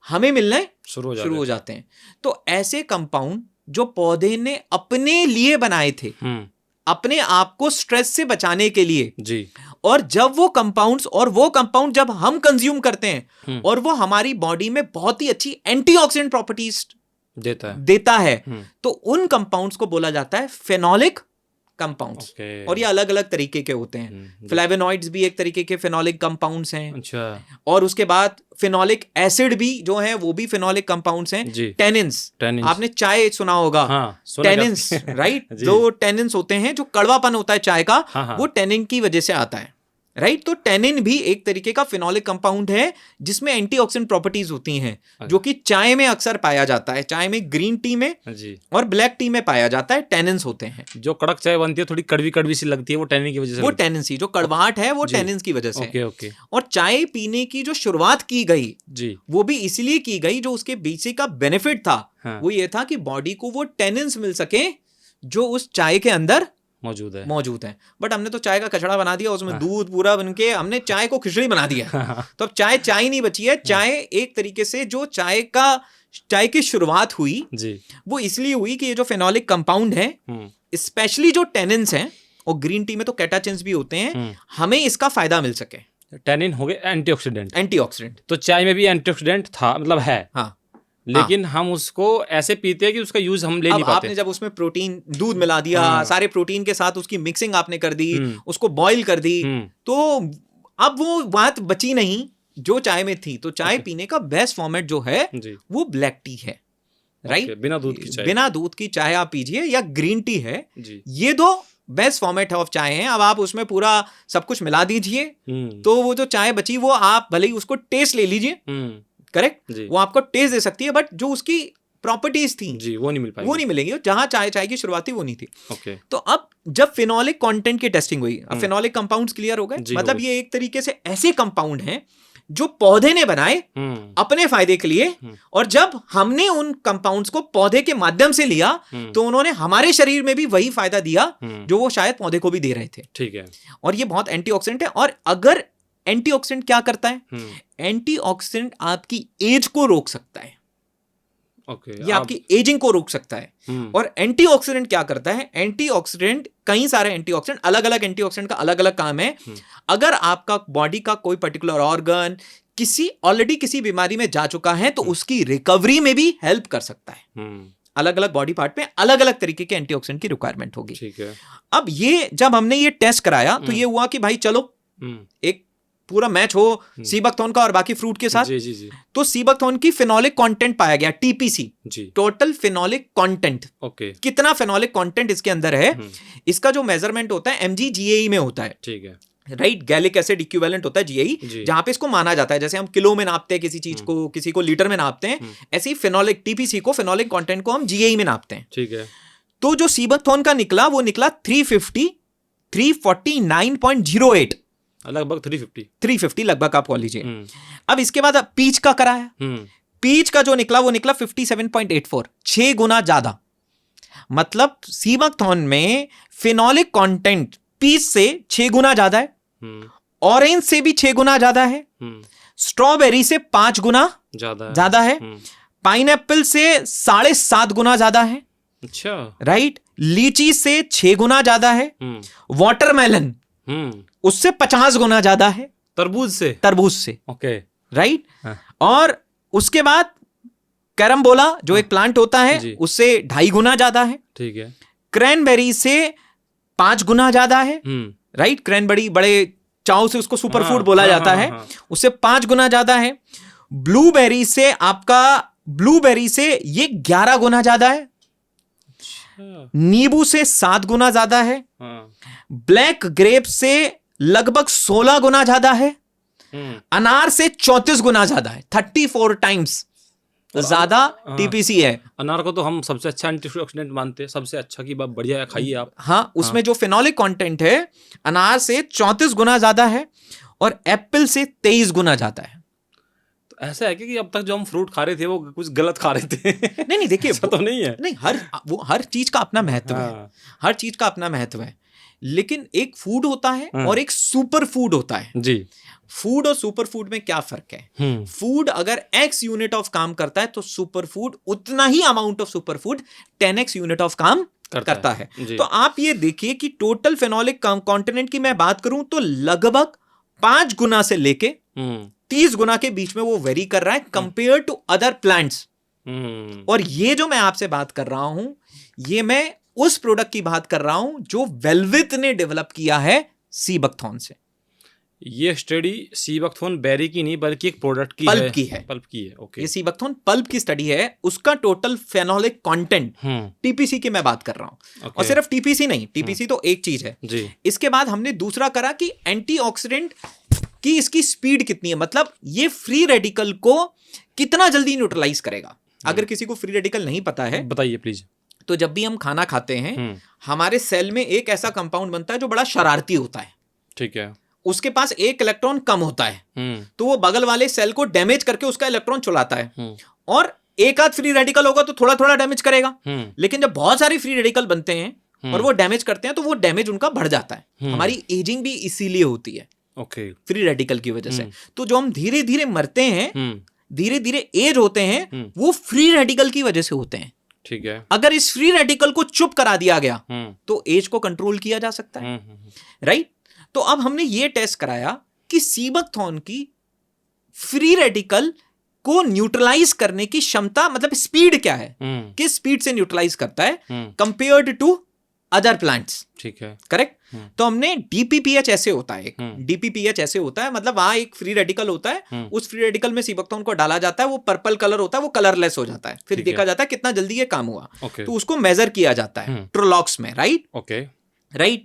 S1: हमें मिलने शुरू हो जाते हैं। तो ऐसे कंपाउंड जो पौधे ने अपने लिए बनाए थे, अपने आप को स्ट्रेस से बचाने के लिए जी, और जब वो कंपाउंड जब हम कंज्यूम करते हैं और वो हमारी बॉडी में बहुत ही अच्छी एंटीऑक्सीडेंट प्रॉपर्टीज देता है, तो उन कंपाउंड्स को बोला जाता है फेनोलिक
S2: कंपाउंड्स,
S1: Okay.
S2: और ये अलग अलग तरीके के होते हैं। फ्लेवोनॉइड्स भी एक तरीके के फेनोलिक कंपाउंड्स हैं।
S1: अच्छा
S2: और उसके बाद फेनोलिक एसिड भी जो है वो भी फेनोलिक कंपाउंड्स हैं।
S1: जी।
S2: Tannins,
S1: Tannins।
S2: आपने चाय सुना होगा।
S1: हाँ, सुना
S2: टेनिन्स,
S1: क्या?
S2: राइट,
S1: जी।
S2: जो टेनिन्स होते हैं, जो कड़वापन होता है चाय का,
S1: हाँ, हाँ।
S2: वो टेनिन की वजह से आता है, राइट। तो टेनिन भी एक तरीके का फिनोलिक कंपाउंड है जिसमें एंटीऑक्सीडेंट प्रॉपर्टीज होती हैं, जो कि चाय में अक्सर पाया जाता है। चाय में, ग्रीन टी में
S1: जी।
S2: और ब्लैक टी में पाया जाता है, टेनिन्स होते हैं।
S1: जो कड़क चाय बनती है थोड़ी कड़वी कड़वी सी लगती है, वो टैनिन की वजह से
S2: वो टेनिन जो कड़वाहट है वो
S1: जी।
S2: टेनिन्स की वजह से।
S1: Okay okay.
S2: और चाय पीने की जो शुरुआत की गई
S1: जी।
S2: वो भी इसलिए की गई, जो उसके बेसिक का बेनिफिट था
S1: हाँ।
S2: वो ये था कि बॉडी को वो टेनिन्स मिल सके जो उस चाय के अंदर
S1: मौजूद है।
S2: बट हमने तो चाय का कचड़ा बना दिया, उसमें
S1: हाँ।
S2: दूध पूरा बन के हमने चाय को खिचड़ी बना दिया। तो अब चाय नहीं बची है। चाय एक तरीके से जो चाय की शुरुआत हुई
S1: जी।
S2: वो इसलिए हुई कि ये जो फेनोलिक कंपाउंड है, स्पेशली जो टेनिन्स हैं, और ग्रीन टी में तो कैटाचिन्स भी होते हैं, हमें इसका फायदा मिल सके।
S1: टैनिन हो गए एंटीऑक्सीडेंट। तो चाय में भी एंटीऑक्सीडेंट था, मतलब है।
S2: हाँ।
S1: लेकिन हम उसको ऐसे पीते हैं कि उसका यूज हम ले नहीं पाते।
S2: आपने जब उसमें प्रोटीन, दूध मिला दिया, सारे प्रोटीन के साथ उसकी मिक्सिंग आपने कर दी, उसको बॉईल कर दी, तो अब वो बात बची नहीं जो चाय में थी। तो चाय पीने का बेस्ट फॉर्मेट जो है वो ब्लैक टी है, राइट।
S1: बिना दूध की चाय,
S2: बिना दूध की चाय आप पीजिए, या ग्रीन टी है, ये दो बेस्ट फॉर्मेट ऑफ चाय है। अब आप उसमें पूरा सब कुछ मिला दीजिए, तो वो जो चाय बची वो आप भले ही उसको टेस्ट ले लीजिए, करेक्ट, वो आपको टेस्ट दे सकती है, बट जो उसकी प्रॉपर्टीज थी
S1: जी वो नहीं मिल पाएगी,
S2: वो नहीं मिलेंगी। जहां चाय की शुरुआत थी वो नहीं थी।
S1: ओके।
S2: तो अब जब फिनोलिक कंटेंट की टेस्टिंग हुई, अब फिनोलिक कंपाउंड्स क्लियर हो गए। मतलब ये एक तरीके से ऐसे कंपाउंड हैं जो पौधे ने बनाए अपने फायदे के लिए, और जब हमने उन कंपाउंड्स को पौधे के माध्यम से लिया तो उन्होंने हमारे शरीर में भी वही फायदा दिया जो वो शायद पौधे को भी दे रहे थे।
S1: ठीक है।
S2: और ये बहुत एंटीऑक्सीडेंट है। और अगर एंटीऑक्सीडेंट क्या करता है, एंटीऑक्सीडेंट आपकी एज को रोक सकता है, ये आपकी एजिंग को रोक सकता है। और एंटीऑक्सीडेंट क्या करता है, एंटीऑक्सीडेंट, कई सारे एंटीऑक्सीडेंट, अलग अलग एंटीऑक्सीडेंट का अलग अलग काम है। अगर आपका बॉडी का कोई पर्टिकुलर ऑर्गन ऑलरेडी किसी बीमारी में जा चुका है तो उसकी रिकवरी में भी हेल्प कर सकता है। अलग अलग बॉडी पार्ट में अलग अलग तरीके के एंटीऑक्सीडेंट की रिक्वायरमेंट होगी।
S1: ठीक है।
S2: अब ये जब हमने ये टेस्ट कराया तो ये हुआ कि भाई चलो एक पूरा मैच हो सीबकथॉर्न का और बाकी फ्रूट के साथ।
S1: जी। तो
S2: सीबकथॉर्न की फिनोलिक कंटेंट पाया गया, TPC, total phenolic content.
S1: Okay.
S2: कितना फिनोलिक कंटेंट इसके अंदर है, इसका जो मेजरमेंट होता है mg/GAE में होता है।
S1: ठीक है,
S2: राइट। गैलिक एसिड इक्विवेलेंट होता है GAE, जहां पे इसको माना जाता है। जैसे हम किलो में नापते हैं किसी चीज को, किसी को लीटर में नापते हैं, ऐसे ही फिनोलिक टीपीसी को, फिनोलिक कंटेंट को हम GAE में नापते हैं।
S1: ठीक है।
S2: तो जो सीबकथॉर्न का निकला वो निकला 349.08,
S1: लगभग
S2: 350 लगभग आप कह लीजिए। अब इसके बाद पीच का कराया, पीच का जो निकला वो निकला 57.84, 6 गुना ज्यादा। मतलब सीबकथॉर्न में फिनोलिक कंटेंट पीच से 6 गुना ज्यादा है, ऑरेंज से भी 6 गुना ज्यादा है, स्ट्रॉबेरी से 5 गुना ज्यादा है, पाइनएप्पल से 7.5 गुना ज्यादा है।
S1: अच्छा,
S2: राइट। लीची से 6 गुना ज्यादा है, वाटरमेलन उससे 50 गुना ज्यादा है, तरबूज से।
S1: ओके।
S2: राइट। और उसके बाद कैरम्बोला जो एक प्लांट होता है उससे 2.5 गुना ज्यादा है।
S1: ठीक है।
S2: क्रैनबेरी से 5 गुना ज्यादा है। राइट। क्रैनबेरी बड़े चाव से उसको सुपरफूड बोला जाता है, उससे 5 गुना ज्यादा है। ब्लूबेरी से ये 11 गुना ज्यादा है। नींबू से 7 गुना ज्यादा है। ब्लैक ग्रेप से लगभग 16 गुना ज्यादा है। अनार से 34 गुना ज्यादा है, 34 टाइम्स ज्यादा टीपीसी है।
S1: अनार को तो हम सबसे अच्छा एंटीऑक्सीडेंट मानते हैं, सबसे अच्छा की बात, बढ़िया है, खाइए आप।
S2: हाँ, उसमें जो फिनोलिक कंटेंट है अनार से 34 गुना ज्यादा है और एप्पल से 23 गुना ज्यादा है।
S1: तो ऐसा है कि अब तक जो हम फ्रूट खा रहे थे वो कुछ गलत खा रहे थे।
S2: नहीं देखिए,
S1: तो नहीं है।
S2: नहीं, हर चीज का अपना महत्व है, हर चीज का अपना महत्व है। लेकिन एक फूड होता है और एक सुपर फूड होता है जी। फूड और सुपर फूड में क्या फर्क है? फूड अगर x यूनिट ऑफ काम करता है तो सुपर फूड उतना ही amount of super food 10x unit of काम करता है। तो आप ये देखिए कि टोटल फेनोलिक कंटेंट की मैं बात करूं तो लगभग 5 गुना से लेके 30 गुना के बीच में वो वेरी कर रहा है कंपेयर टू अदर प्लांट्स। और ये जो मैं आपसे बात कर रहा हूं ये मैं उस प्रोडक्ट की बात कर रहा हूं जो वेलविथ ने डेवलप किया है सीबकथॉर्न से।
S1: ये स्टडी सीबकथॉर्न बेरी की नहीं बल्कि एक प्रोडक्ट की
S2: पल्प की है।
S1: पल्प की है, ओके।
S2: ये सीबकथॉर्न पल्प की स्टडी है, उसका टोटल फेनोलिक कंटेंट टीपीसी की मैं बात कर रहा हूं। और सिर्फ टीपीसी नहीं, टीपीसी तो एक चीज है
S1: जी।
S2: इसके बाद हमने दूसरा करा कि एंटीऑक्सीडेंट की इसकी स्पीड कितनी है, मतलब ये फ्री रेडिकल को कितना जल्दी न्यूट्रलाइज करेगा। अगर किसी को फ्री रेडिकल नहीं पता है
S1: बताइए प्लीज।
S2: तो जब भी हम खाना खाते हैं हमारे सेल में एक ऐसा कंपाउंड बनता है जो बड़ा शरारती होता है,
S1: ठीक है।
S2: उसके पास एक इलेक्ट्रॉन कम होता है तो वो बगल वाले सेल को डैमेज करके उसका इलेक्ट्रॉन चुराता है, और एक आध फ्री रेडिकल होगा तो थोड़ा थोड़ा डैमेज करेगा। लेकिन जब बहुत सारी फ्री रेडिकल बनते हैं और वो डैमेज करते हैं तो वो डैमेज उनका बढ़ जाता है। हमारी एजिंग भी इसीलिए होती है,
S1: ओके,
S2: फ्री रेडिकल की वजह से। तो जो हम धीरे धीरे मरते हैं, धीरे धीरे एज होते हैं, वो फ्री रेडिकल की वजह से होते हैं,
S1: ठीक है।
S2: अगर इस फ्री रेडिकल को चुप करा दिया गया तो एज को कंट्रोल किया जा सकता है, राइट। तो अब हमने ये टेस्ट कराया कि सीबकथॉर्न की फ्री रेडिकल को न्यूट्रलाइज करने की क्षमता, मतलब स्पीड क्या है, किस स्पीड से न्यूट्रलाइज करता है कंपेयर्ड टू अदर प्लांट्स,
S1: ठीक है,
S2: करेक्ट। तो हमने डीपीपीएच ऐसे होता है, डीपीपीएच ऐसे होता है, मतलब वहां एक फ्री रेडिकल होता है, उस फ्री रेडिकल में सीबकथॉर्न को डाला जाता है, वो पर्पल कलर होता है, वो कलरलेस हो जाता है, फिर देखा जाता है कितना जल्दी ये काम हुआ, तो उसको मेजर किया जाता है ट्रोलॉक्स में, राइट,
S1: ओके,
S2: राइट।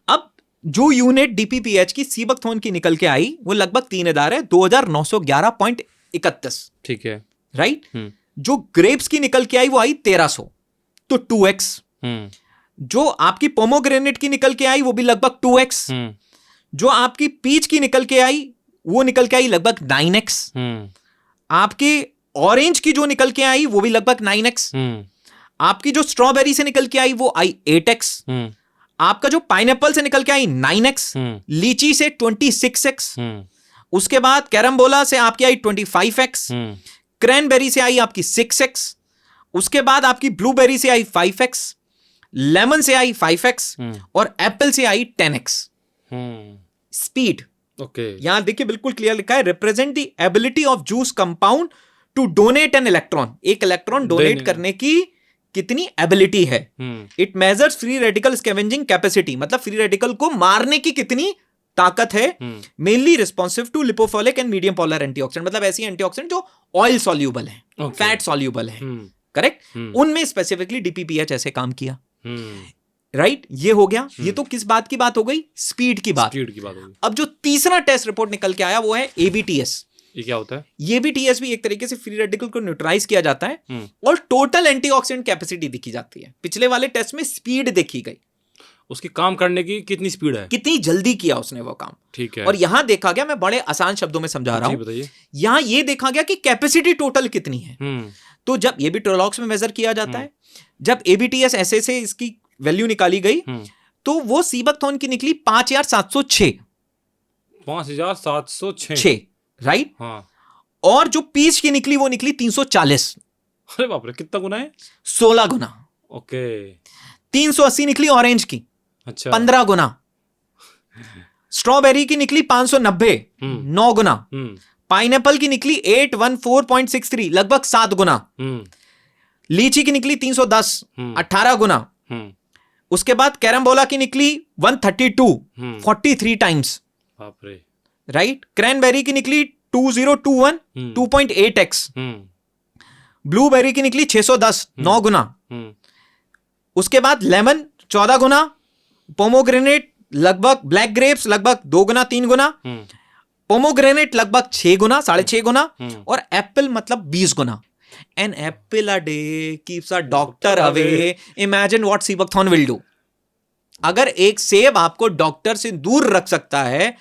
S2: अब जो यूनिट डीपीपीएच की सीबकथॉर्न की निकल के आई वो लगभग 3000 है, 2911.31,
S1: ठीक है,
S2: राइट। जो ग्रेप्स की निकल के आई वो आई 1300, तो 2x। जो आपकी पोमोग्रेनेट की निकल के आई वो भी लगभग 2x। जो आपकी पीच की निकल के आई वो निकल के आई लगभग 9x। आपकी ऑरेंज की जो निकल के आई वो भी लगभग 9x। आपकी जो स्ट्रॉबेरी से निकल के आई वो आई 8x। आपका जो पाइनएप्पल से निकल के आई 9x, लीची से 26x, उसके बाद कैरम्बोला से आपकी आई 25x, क्रैनबेरी से आई आपकी 6x, उसके बाद आपकी ब्लूबेरी से आई 5x, लेमन से आई 5x, और एप्पल से आई 10x। स्पीड,
S1: ओके,
S2: यहां देखिए बिल्कुल क्लियर लिखा है, represent the ability of juice compound to donate an electron, एक इलेक्ट्रॉन डोनेट करने की कितनी एबिलिटी है। It measures free radical scavenging capacity, मतलब फ्री रेडिकल को मारने की कितनी ताकत है। Mainly responsive to lipophilic and medium polar antioxidant, मतलब ऐसी एंटीऑक्सीडेंट जो ऑयल सॉल्यूबल है, फैट सॉल्यूबल है, करेक्ट। उनमें स्पेसिफिकली डीपीपीएच ऐसे काम किया, राइट। ये हो गया, ये तो किस बात की बात हो गई, स्पीड की बात हो गई। अब जो तीसरा टेस्ट रिपोर्ट निकल के आया वो है एबीटीएस।
S1: ये क्या होता है?
S2: ये भी टीएस भी एक तरीके से फ्री रेडिकल को न्यूट्रलाइज किया जाता है और टोटल एंटीऑक्सीडेंट कैपेसिटी दिखी जाती है। पिछले वाले टेस्ट में स्पीड देखी गई,
S1: उसकी काम करने की कितनी स्पीड है,
S2: कितनी जल्दी किया उसने वो काम,
S1: ठीक है।
S2: और यहां देखा गया, मैं बड़े आसान शब्दों में समझा रहा हूं, यहां ये देखा गया कि कैपेसिटी टोटल कितनी है। तो जब ये भी ट्रोलॉक्स में मेजर किया जाता है, जब एबीटीएस ऐसे से इसकी वैल्यू निकाली गई तो वो सीबकथॉर्न की निकली 5706,
S1: 5706,
S2: राइट।
S1: हाँ।
S2: और जो पीच की निकली वो निकली 340।
S1: अरे बाप रे, कितना गुना है?
S2: 16 गुना।
S1: ओके।
S2: 380 निकली ऑरेंज की,
S1: अच्छा,
S2: 15 गुना। स्ट्रॉबेरी की निकली 590, 9 गुना। पाइनएप्पल की निकली 814.63, लगभग 7 गुना। लीची की निकली 310, 18 गुना। उसके बाद कैरम्बोला की निकली 132, 43 टाइम्स,
S1: बाप रे,
S2: राइट। क्रैनबेरी की निकली 2021, 2.8x। ब्लूबेरी की निकली 610, 9 गुना। उसके बाद लेमन 14 गुना, पोमोग्रेनेट लगभग, ब्लैक ग्रेप्स लगभग 2 गुना 3 गुना, पोमोग्रेनेट लगभग 6 गुना 6.5 गुना, और एप्पल मतलब 20 गुना। An apple a day keeps a doctor away. Imagine what sea buckthorn will do. अगर एक सेब आपको डॉक्टर से दूर रख सकता है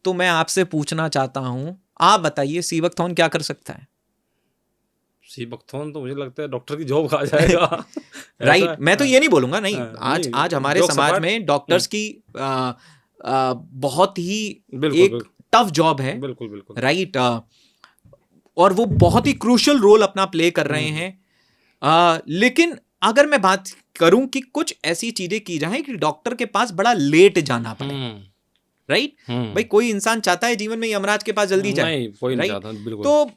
S2: तो मैं आपसे पूछना चाहता हूं, आप बताइए सीबकथॉर्न क्या कर सकता है?
S1: सीबकथॉर्न तो मुझे लगता है डॉक्टर की जॉब खा जाएगा।
S2: राइट, मैं तो ये नहीं बोलूंगा, नहीं, आज हमारे समाज में डॉक्टर्स की बहुत ही एक टफ जॉब है,
S1: बिल्कुल,
S2: राइट। और वो बहुत ही क्रूशियल रोल अपना प्ले कर रहे हैं। लेकिन अगर मैं बात करूं कि कुछ ऐसी चीजें की जाए कि डॉक्टर के पास बड़ा लेट जाना पड़े, राइट। भाई कोई इंसान चाहता है जीवन में यमराज के पास जल्दी जाए,
S1: नहीं, कोई नहीं चाहता, बिल्कुल।
S2: तो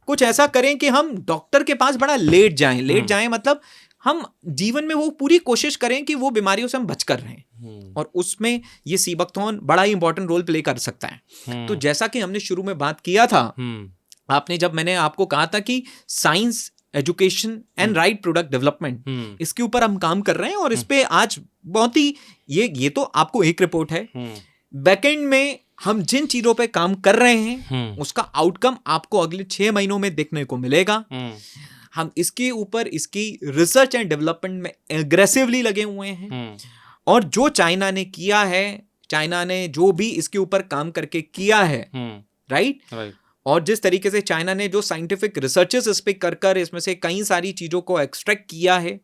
S2: कुछ ऐसा करें कि हम डॉक्टर के पास बड़ा लेट जाएं मतलब हम जीवन में वो पूरी कोशिश करें कि वो बीमारियों से हम बच कर रहें, और उसमें ये सीबकथॉर्न बड़ा ही इंपॉर्टेंट रोल प्ले कर सकता है। तो जैसा कि हमने शुरू में बात किया था, आपने जब मैंने आपको कहा था कि science, education and right product development, इसके ऊपर हम काम कर रहे हैं, और इस पे आज बहुत ही ये तो आपको एक रिपोर्ट है, बैकएंड में हम जिन चीजों पे काम कर रहे हैं उसका आउटकम आपको अगले 6 महीनों में देखने को मिलेगा। हम इसके ऊपर इसकी रिसर्च एंड डेवलपमेंट में एग्रेसिवली लगे हुए हैं, और जो चाइना ने किया है, चाइना ने जो भी इसके ऊपर काम करके किया है, राइट, और जिस तरीके से चाइना ने जो साइंटिफिक रिसर्चेस इस पे कर इसमें से कई सारी चीजों को एक्सट्रैक्ट किया है,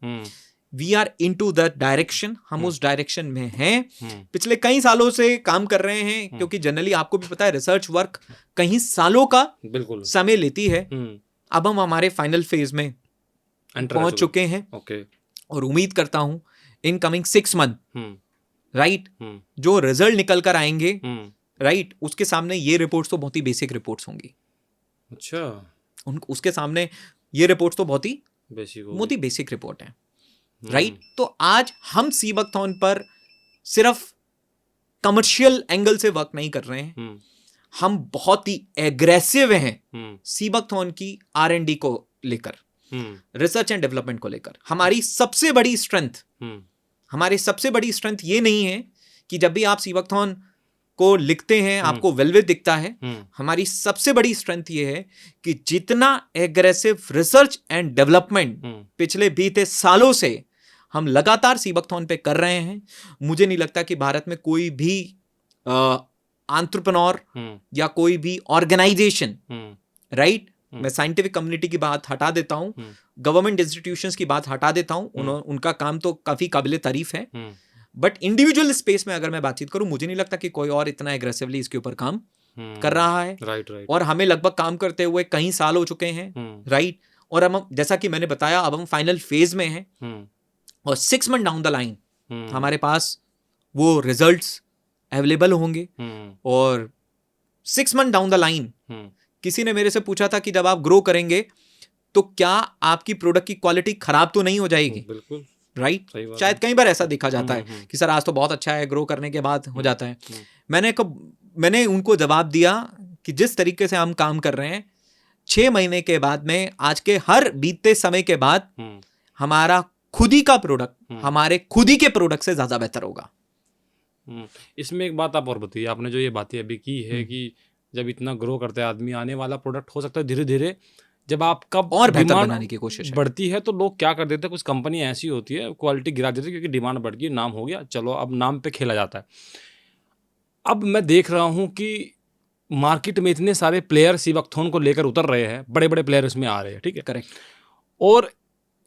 S2: we are into the direction, हम उस डायरेक्शन में हैं, पिछले कई सालों से काम कर रहे हैं, क्योंकि जनरली आपको भी पता है रिसर्च वर्क कई सालों का बिल्कुल समय लेती है। अब हम हमारे फाइनल फेज में पहुंच चुके हैं, और उम्मीद करता हूं इन कमिंग 6 मंथ, राइट, जो रिजल्ट निकल कर आएंगे, राइट, उसके सामने ये रिपोर्ट्स तो बहुत ही बेसिक रिपोर्ट्स होंगी। अच्छा, उसके सामने ये रिपोर्ट्स तो बहुत ही बेसिक रिपोर्ट है, राइट। तो आज हम सीबकथॉर्न पर सिर्फ कमर्शियल एंगल से वर्क नहीं कर रहे हैं, हम बहुत ही एग्रेसिव हैं सीबकथॉर्न की R&D को लेकर, रिसर्च एंड डेवलपमेंट को लेकर। हमारी सबसे बड़ी स्ट्रेंथ ये नहीं है कि जब भी आप सीबकथॉर्न को लिखते हैं आपको वेलवेट दिखता है। हमारी सबसे बड़ी स्ट्रेंथ ये है कि जितना एग्रेसिव रिसर्च एंड डेवलपमेंट पिछले बीते सालों से हम लगातार सीबकथॉर्न पे कर रहे हैं, मुझे नहीं लगता कि भारत में कोई भी एंटरप्रेन्योर या कोई भी ऑर्गेनाइजेशन, राइट, मैं साइंटिफिक कम्युनिटी की बात हटा देता हूं, गवर्नमेंट इंस्टीट्यूशंस की बात हटा देता हूं, उनका काम तो काफी काबिले तारीफ है, बट इंडिविजुअल स्पेस में अगर मैं बातचीत करूं, मुझे नहीं लगता कि कोई और इतना एग्रेसिवली इसके ऊपर काम कर रहा है, राइट। और हमें लगभग काम करते हुए कई साल हो चुके हैं, राइट। और हम, जैसा कि मैंने बताया, अब हम फाइनल फेज में हैं, और 6 मंथ डाउन द लाइन हमारे पास वो रिजल्ट्स अवेलेबल होंगे। और 6 मंथ डाउन द लाइन किसी ने मेरे से पूछा था कि जब आप ग्रो करेंगे तो क्या आपकी प्रोडक्ट की क्वालिटी खराब तो नहीं हो जाएगी? बिल्कुल, राइट। शायद कई बार ऐसा देखा जाता है कि सर आज तो बहुत अच्छा है, ग्रो करने के बाद हो जाता है। मैंने उनको जवाब दिया कि जिस तरीके से हम काम कर रहे हैं, 6 महीने के बाद में, आज के हर बीतते समय के बाद, हमारा खुद ही का प्रोडक्ट हमारे खुद ही के प्रोडक्ट से ज्यादा बेहतर होगा।
S1: इसमें एक बात आप और बताइए, आपने जो ये बातें अभी की है कि जब इतना ग्रो करता है आदमी, आने वाला प्रोडक्ट हो सकता है धीरे धीरे जब आपका
S2: और बेहतर बनाने की कोशिश
S1: बढ़ती है तो लोग क्या कर देते हैं, कुछ कंपनी ऐसी होती है क्वालिटी गिरा देती है क्योंकि डिमांड बढ़ गई, नाम हो गया, चलो अब नाम पे खेला जाता है। अब मैं देख रहा हूँ कि मार्केट में इतने सारे प्लेयर सीबकथॉर्न को लेकर उतर रहे हैं, बड़े बड़े प्लेयर इसमें आ रहे हैं, ठीक है, करेक्ट। और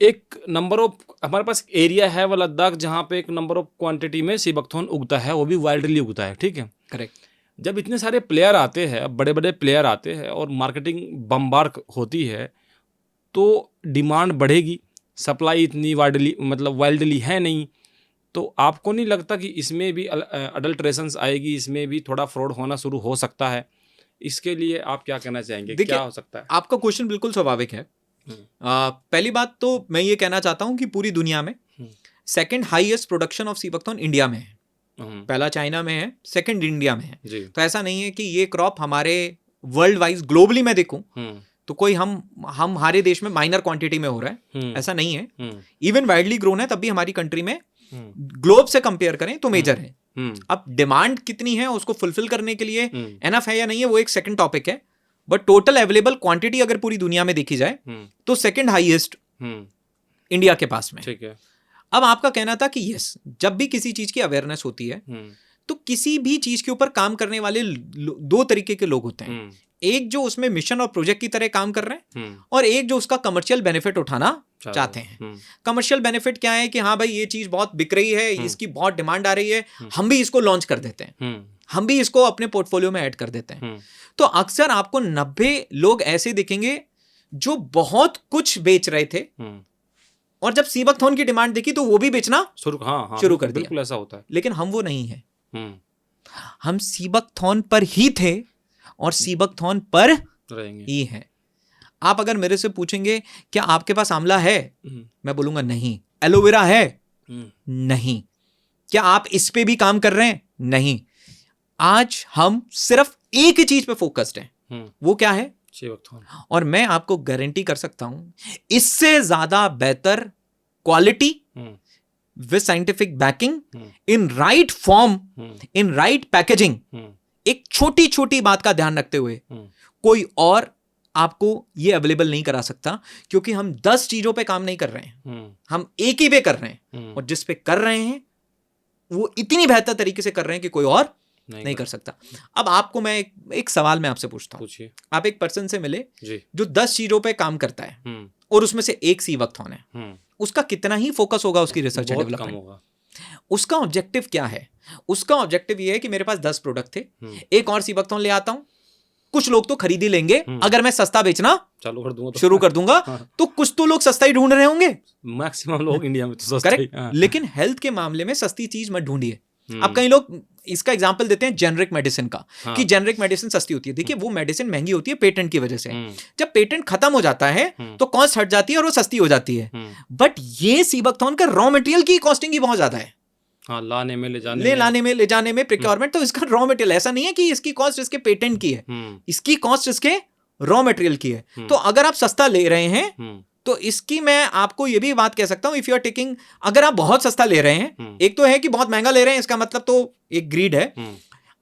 S1: एक नंबर ऑफ हमारे पास एरिया है वो लद्दाख, जहाँ पे एक नंबर ऑफ क्वांटिटी में सीबकथॉर्न उगता है, वो भी वाइल्डली उगता है, ठीक है, करेक्ट। जब इतने सारे प्लेयर आते हैं, बड़े बड़े प्लेयर आते हैं और मार्केटिंग बम्बार होती है तो डिमांड बढ़ेगी, सप्लाई इतनी वाइल्डली है नहीं, तो आपको नहीं लगता कि इसमें भी अडल्ट्रेशंस आएगी, इसमें भी थोड़ा फ्रॉड होना शुरू हो सकता है? इसके लिए आप क्या कहना चाहेंगे, क्या हो सकता है?
S2: आपका क्वेश्चन बिल्कुल स्वाभाविक है। पहली बात तो मैं ये कहना चाहता हूँ कि पूरी दुनिया में second highest production of sea buckthorn India में है। पहला चाइना में है, सेकंड इंडिया में है। तो ऐसा नहीं है कि ये क्रॉप हमारे वर्ल्ड वाइज ग्लोबली मैं देखूं तो कोई हम हमारे देश में माइनर क्वांटिटी में हो रहा है, ऐसा नहीं है। इवन वाइडली ग्रोन है तब भी हमारी कंट्री में ग्लोब से कंपेयर करें तो मेजर है। अब डिमांड कितनी है उसको फुलफिल करने के लिए एनफ है या नहीं है वो एक सेकंड टॉपिक है, बट टोटल अवेलेबल क्वांटिटी अगर पूरी दुनिया में देखी जाए तो सेकंड हाईएस्ट इंडिया के पास में, ठीक है। अब आपका कहना था कि यस, जब भी किसी चीज की अवेयरनेस होती है तो किसी भी चीज के ऊपर काम करने वाले 2 तरीके के लोग होते हैं। एक जो उसमें मिशन और प्रोजेक्ट की तरह काम कर रहे हैं और एक जो उसका कमर्शियल बेनिफिट उठाना चाहते हैं। कमर्शियल बेनिफिट क्या है कि हाँ भाई ये चीज बहुत बिक रही है, इसकी बहुत डिमांड आ रही है, हम भी इसको लॉन्च कर देते हैं, हम भी इसको अपने पोर्टफोलियो में ऐड कर देते हैं। तो अक्सर आपको 90 लोग ऐसे दिखेंगे जो बहुत कुछ बेच रहे थे और जब सीबकथॉर्न की डिमांड देखी तो वो भी बेचना शुरू कर दिया।
S1: बिल्कुल ऐसा होता है।
S2: लेकिन हम वो नहीं है, हम सीबकथॉर्न पर ही थे और सीबकथॉर्न पर ही है। आप अगर मेरे से पूछेंगे क्या आपके पास आंवला है, मैं बोलूंगा नहीं। एलोवेरा है, नहीं। क्या आप इस पे भी काम कर रहे हैं? नहीं। आज हम सिर्फ एक ही चीज पे फोकस्ड हैं, वो क्या है?
S1: सीबकथॉर्न।
S2: और मैं आपको गारंटी कर सकता हूं इससे ज्यादा बेहतर quality with scientific banking in right form, in right packaging, एक छोटी छोटी बात का ध्यान रखते हुए कोई और आपको ये अवेलेबल नहीं करा सकता, क्योंकि हम 10 चीजों पे काम नहीं कर रहे हैं, हम एक ही पे कर रहे हैं, और जिस पे कर रहे हैं वो इतनी बेहतर तरीके से कर रहे हैं कि कोई और नहीं कर सकता। अब आपको मैं एक सवाल मैं आपसे पूछता हूं। आप एक पर्सन से मिले जो 10 चीजों पे काम करता है और उसमें से एक सीबकथॉर्न है, उसका कितना ही फोकस होगा उसकी रिसर्च एंड डेवलपमेंट? उसका ऑब्जेक्टिव क्या है? उसका ऑब्जेक्टिव ये है कि मेरे पास 10 प्रोडक्ट थे, एक और सीबकथॉर्न ले आता हूं, कुछ लोग तो खरीद ही लेंगे, अगर मैं सस्ता बेचना
S1: चालू कर दूंगा,
S2: शुरू कर दूंगा, तो कुछ तो लोग सस्ता ही ढूंढ रहे होंगे,
S1: मैक्सिमम लोग इंडिया में तो सस्ता
S2: करेक्ट। लेकिन हेल्थ के मामले में सस्ती चीज मत ढूंढिए। अब कई लोग इसका एग्जांपल देते हैं जेनरिक मेडिसिन का, कि जेनरिक मेडिसिन सस्ती होती है। देखिए वो मेडिसिन महंगी होती है पेटेंट की वजह से, जब पेटेंट खत्म हो जाता है तो कॉस्ट हट जाती है और वो सस्ती हो जाती है। बट ये सीबकथॉर्न का रॉ मटेरियल की कॉस्टिंग ही बहुत ज्यादा है,
S1: लाने में ले
S2: जाने में प्रिक्योरमेंट, तो इसका रॉ मटेरियल ऐसा नहीं है कि इसकी कॉस्ट इसके पेटेंट की है, इसकी कॉस्ट इसके रॉ मटेरियल की है। तो अगर आप सस्ता ले रहे हैं तो इसकी मैं आपको ये भी बात कह सकता हूं, इफ यू आर टेकिंग, अगर आप बहुत सस्ता ले रहे हैं, एक तो है कि बहुत महंगा ले रहे हैं, इसका मतलब तो एक ग्रीड है।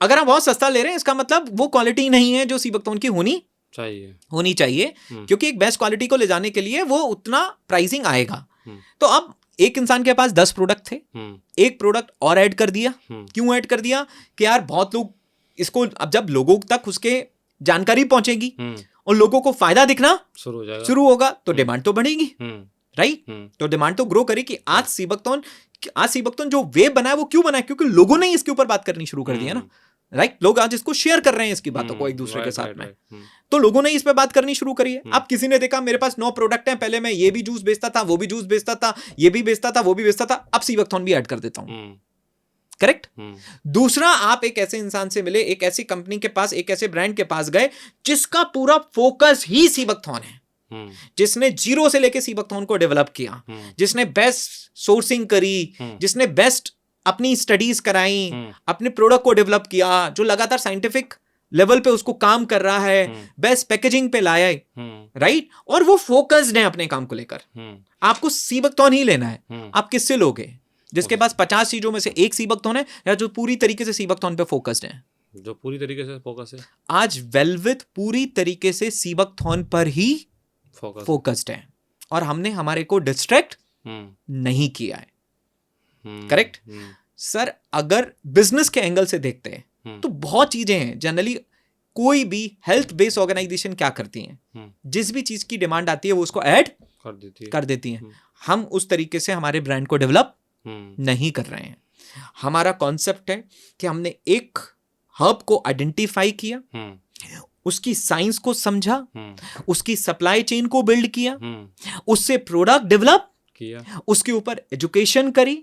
S2: अगर आप बहुत सस्ता ले रहे हैं इसका मतलब वो क्वालिटी नहीं है जो सीबकथॉर्न की होनी चाहिए, क्योंकि एक बेस्ट क्वालिटी को ले जाने के लिए वो उतना प्राइसिंग आएगा। तो अब एक इंसान के पास 10 प्रोडक्ट थे, एक प्रोडक्ट और ऐड कर दिया। क्यों ऐड कर दिया? कि यार बहुत लोग इसको, अब जब लोगों तक उसके जानकारी पहुंचेगी और लोगों को फायदा दिखना शुरू होगा तो डिमांड तो बढ़ेगी, राइट? तो डिमांड तो ग्रो करेगी। आज सीबकथॉर्न जो वेब बना है वो क्यों बना है? क्योंकि लोगों ने इसके ऊपर बात करनी शुरू कर दी है ना, राइट? लोग आज इसको शेयर कर रहे हैं, इसकी बातों को एक दूसरे के साथ में, तो लोगों ने इस पे बात करनी शुरू करी है। अब किसी ने देखा मेरे पास 9 प्रोडक्ट हैं, पहले मैं ये भी जूस बेचता था, वो भी जूस बेचता था, ये भी बेचता था, वो भी बेचता था, अब सीबकथॉर्न भी ऐड कर देता हूं, करेक्ट? दूसरा, आप एक ऐसे इंसान से मिले, एक ऐसी कंपनी के पास, एक ऐसे ब्रांड के पास गए जिसका पूरा फोकस ही सीबकथॉर्न है, जिसने जीरो से लेके सीबकथॉर्न को डेवलप किया, जिसने बेस्ट सोर्सिंग करी, जिसने बेस्ट अपनी स्टडीज कराई, अपने प्रोडक्ट को डेवलप किया, जो लगातार साइंटिफिक लेवल पे उसको काम कर रहा है, बेस्ट पैकेजिंग पे लाया है, राइट? और वो फोकस्ड है अपने काम को लेकर। आपको सीबकथॉर्न ही लेना है। आप किससे लोगे? जिसके पास 50 चीजों में से एक सीबकथॉर्न है, या जो पूरी तरीके से सीबकथॉर्न पे फोकस्ड है?
S1: जो पूरी तरीके से फोकस है। आज
S2: वेलविथ पूरी तरीके से सीबकथॉर्न पर ही फोकस्ड है, और हमने हमारे को डिस्ट्रैक्ट नहीं किया है, करेक्ट? सर, अगर बिजनेस के एंगल से देखते हैं तो बहुत चीजें हैं। जनरली कोई भी हेल्थ बेस्ड ऑर्गेनाइजेशन क्या करती हैं, जिस भी चीज की डिमांड आती है वो उसको ऐड कर देती हैं। हम उस तरीके से हमारे ब्रांड को डेवलप नहीं कर रहे हैं। हमारा कॉन्सेप्ट है कि हमने एक हब को आइडेंटिफाई किया, उसकी साइंस को समझा, उसकी सप्लाई चेन को बिल्ड किया, उससे प्रोडक्ट डेवलप किया, उसके ऊपर एजुकेशन करी,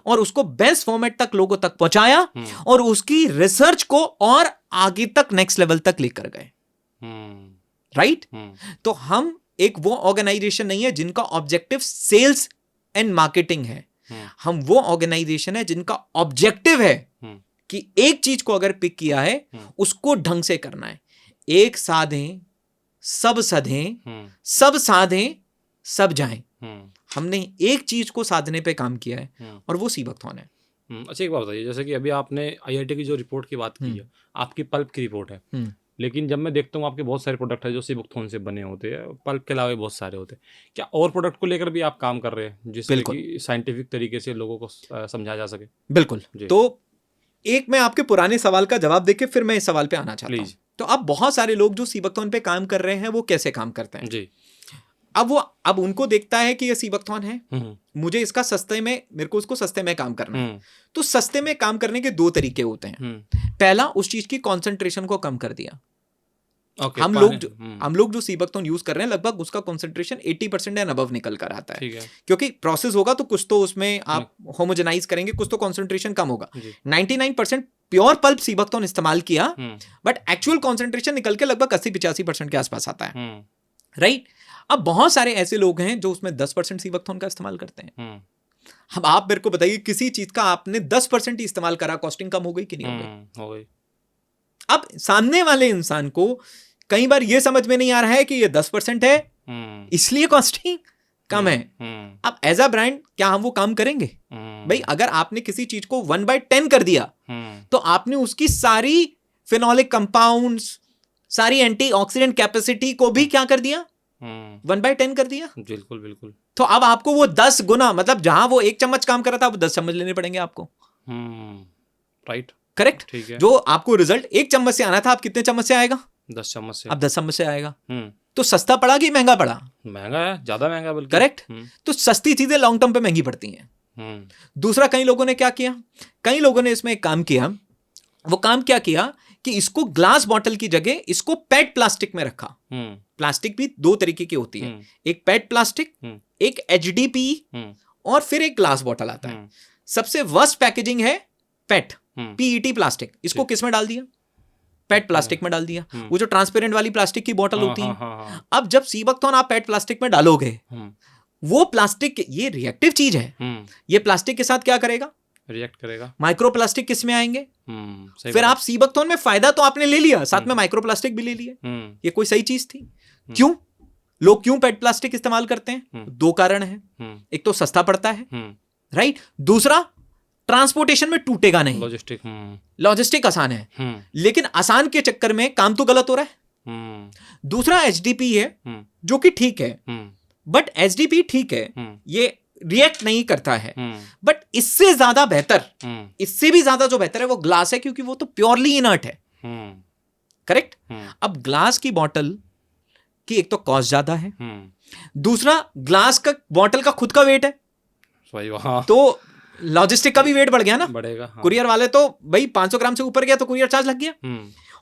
S2: और उसको बेस्ट फॉर्मेट तक लोगों तक पहुंचाया, और उसकी रिसर्च को और आगे तक नेक्स्ट लेवल तक लेकर गए, राइट? तो हम एक वो ऑर्गेनाइजेशन नहीं है जिनका ऑब्जेक्टिव सेल्स एंड मार्केटिंग है। हम वो ऑर्गेनाइजेशन है जिनका ऑब्जेक्टिव है कि एक चीज को अगर पिक किया है उसको ढंग से करना है। एक साधें सब सधें, सब साधें सब जाएं। हमने एक चीज को साधने पे काम किया है, और वो सीबकथॉर्न है।
S1: अच्छा, एक बात बताइए, जैसे कि अभी आपने आईआईटी की जो रिपोर्ट की बात की है, आपकी पल्प की रिपोर्ट है, लेकिन जब मैं देखता हूँ आपके बहुत सारे प्रोडक्ट है जो सीबकथॉर्न से बने होते हैं, पल्प के अलावा बहुत सारे होते हैं। क्या और प्रोडक्ट को लेकर भी आप काम कर रहे हैं जिससे कि साइंटिफिक तरीके से लोगों को समझाया जा सके?
S2: बिल्कुल। तो एक मैं आपके पुराने सवाल का जवाब देके फिर मैं इस सवाल पे आना चाहता हूँ। तो अब बहुत सारे लोग जो सीबकथॉर्न पे काम कर रहे हैं वो कैसे काम करते हैं जी? अब उनको देखता है कि ये सीबकथॉर्न है, मुझे इसका सस्ते में, मेरे को उसको सस्ते में काम करना है। तो सस्ते में काम करने के 2 तरीके होते हैं। पहला, उस चीज की कंसंट्रेशन को कम कर दिया। हम लोग जो सीबकथॉर्न यूज कर रहे हैं लगभग उसका कंसंट्रेशन 80% एंड अबव निकल कर आता है, क्योंकि प्रोसेस होगा तो कुछ तो उसमें आप होमोजेनाइज करेंगे, कुछ तो कंसंट्रेशन कम होगा। 99% प्योर पल्प सीबकथॉर्न इस्तेमाल किया, बट एक्चुअल कंसंट्रेशन निकल के लगभग 80-85% के आसपास आता है, राइट। अब बहुत सारे ऐसे लोग हैं जो उसमें 10% सीबकथॉर्न का इस्तेमाल करते हैं। अब आप मेरे को बताइए, किसी चीज का आपने 10% ही इस्तेमाल करा, कॉस्टिंग कम हो गई कि नहीं हो गई?
S1: हो गई।
S2: अब सामने वाले इंसान को कई बार ये समझ में नहीं आ रहा है कि ये 10% है इसलिए कॉस्टिंग कम है। अब एज अ ब्रांड क्या हम वो काम करेंगे? भाई अगर आपने किसी चीज को 1/10 कर दिया तो आपने उसकी सारी फिनोलिक कंपाउंड्स, सारी एंटीऑक्सीडेंट कैपेसिटी को भी क्या कर दिया? 1/10 कर दिया।
S1: बिल्कुल बिल्कुल।
S2: तो अब आपको वो 10 गुना, मतलब जहां वो 1 चम्मच काम कर रहा था, वो 10 चम्मच लेने पड़ेंगे आपको।
S1: Right,
S2: correct.
S1: ठीक है।
S2: जो आपको रिजल्ट 1 चम्मच से आना था, आप कितने चम्मच से आएगा?
S1: 10 चम्मच से।
S2: अब 10 चम्मच से आएगा। तो सस्ता पड़ा कि महंगा पड़ा?
S1: महंगा है, ज्यादा महंगा बल्कि।
S2: करेक्ट। तो सस्ती चीजें लॉन्ग टर्म पे महंगी पड़ती हैं। दूसरा, कई लोगों ने क्या किया, कई लोगों ने इसमें एक काम किया। वो काम क्या किया कि इसको ग्लास बॉटल की जगह इसको पेट प्लास्टिक में रखा। प्लास्टिक भी 2 तरीके की होती है, एक पेट प्लास्टिक, एक HDPE, और फिर एक ग्लास बॉटल आता है। सबसे वर्स्ट पैकेजिंग है पेट, PET प्लास्टिक। इसको किस में डाल दिया? पेट प्लास्टिक में डाल दिया। वो जो ट्रांसपेरेंट वाली प्लास्टिक की बोतल होती है। अब जब सीबकथॉर्न आप पेट प्लास्टिक में डालोगे, वो प्लास्टिक, ये रिएक्टिव चीज है, ये प्लास्टिक के साथ क्या करेगा?
S1: रिएक्ट करेगा।
S2: माइक्रोप्लास्टिक किस में आएंगे? फिर आप सीबकथॉर्न में फायदा तो आपने ले लिया, साथ में माइक्रोप्लास्टिक भी ले लिया। ये कोई सही चीज थी? क्यों? लोग क्यों पेट प्लास्टिक इस्तेमाल करते हैं? 2 कारण है। एक तो सस्ता पड़ता है, राइट। दूसरा, ट्रांसपोर्टेशन में टूटेगा नहीं, लॉजिस्टिक आसान है। लेकिन आसान के चक्कर में काम तो गलत हो रहा है। दूसरा HDPE है, जो कि ठीक है, बट HDPE ठीक है, ये रिएक्ट नहीं करता है। बट इससे ज्यादा बेहतर, इससे भी ज्यादा जो बेहतर है वो ग्लास है, क्योंकि वो तो प्योरली इनर्ट है। करेक्ट। अब ग्लास की बॉटल की एक तो कॉस्ट ज्यादा है, दूसरा ग्लास का बॉटल का खुद का वेट है, तो लॉजिस्टिक का भी वेट बढ़ गया ना, बढ़ेगा। कुरियर वाले तो भाई 500 ग्राम से ऊपर गया तो कुरियर चार्ज लग गया।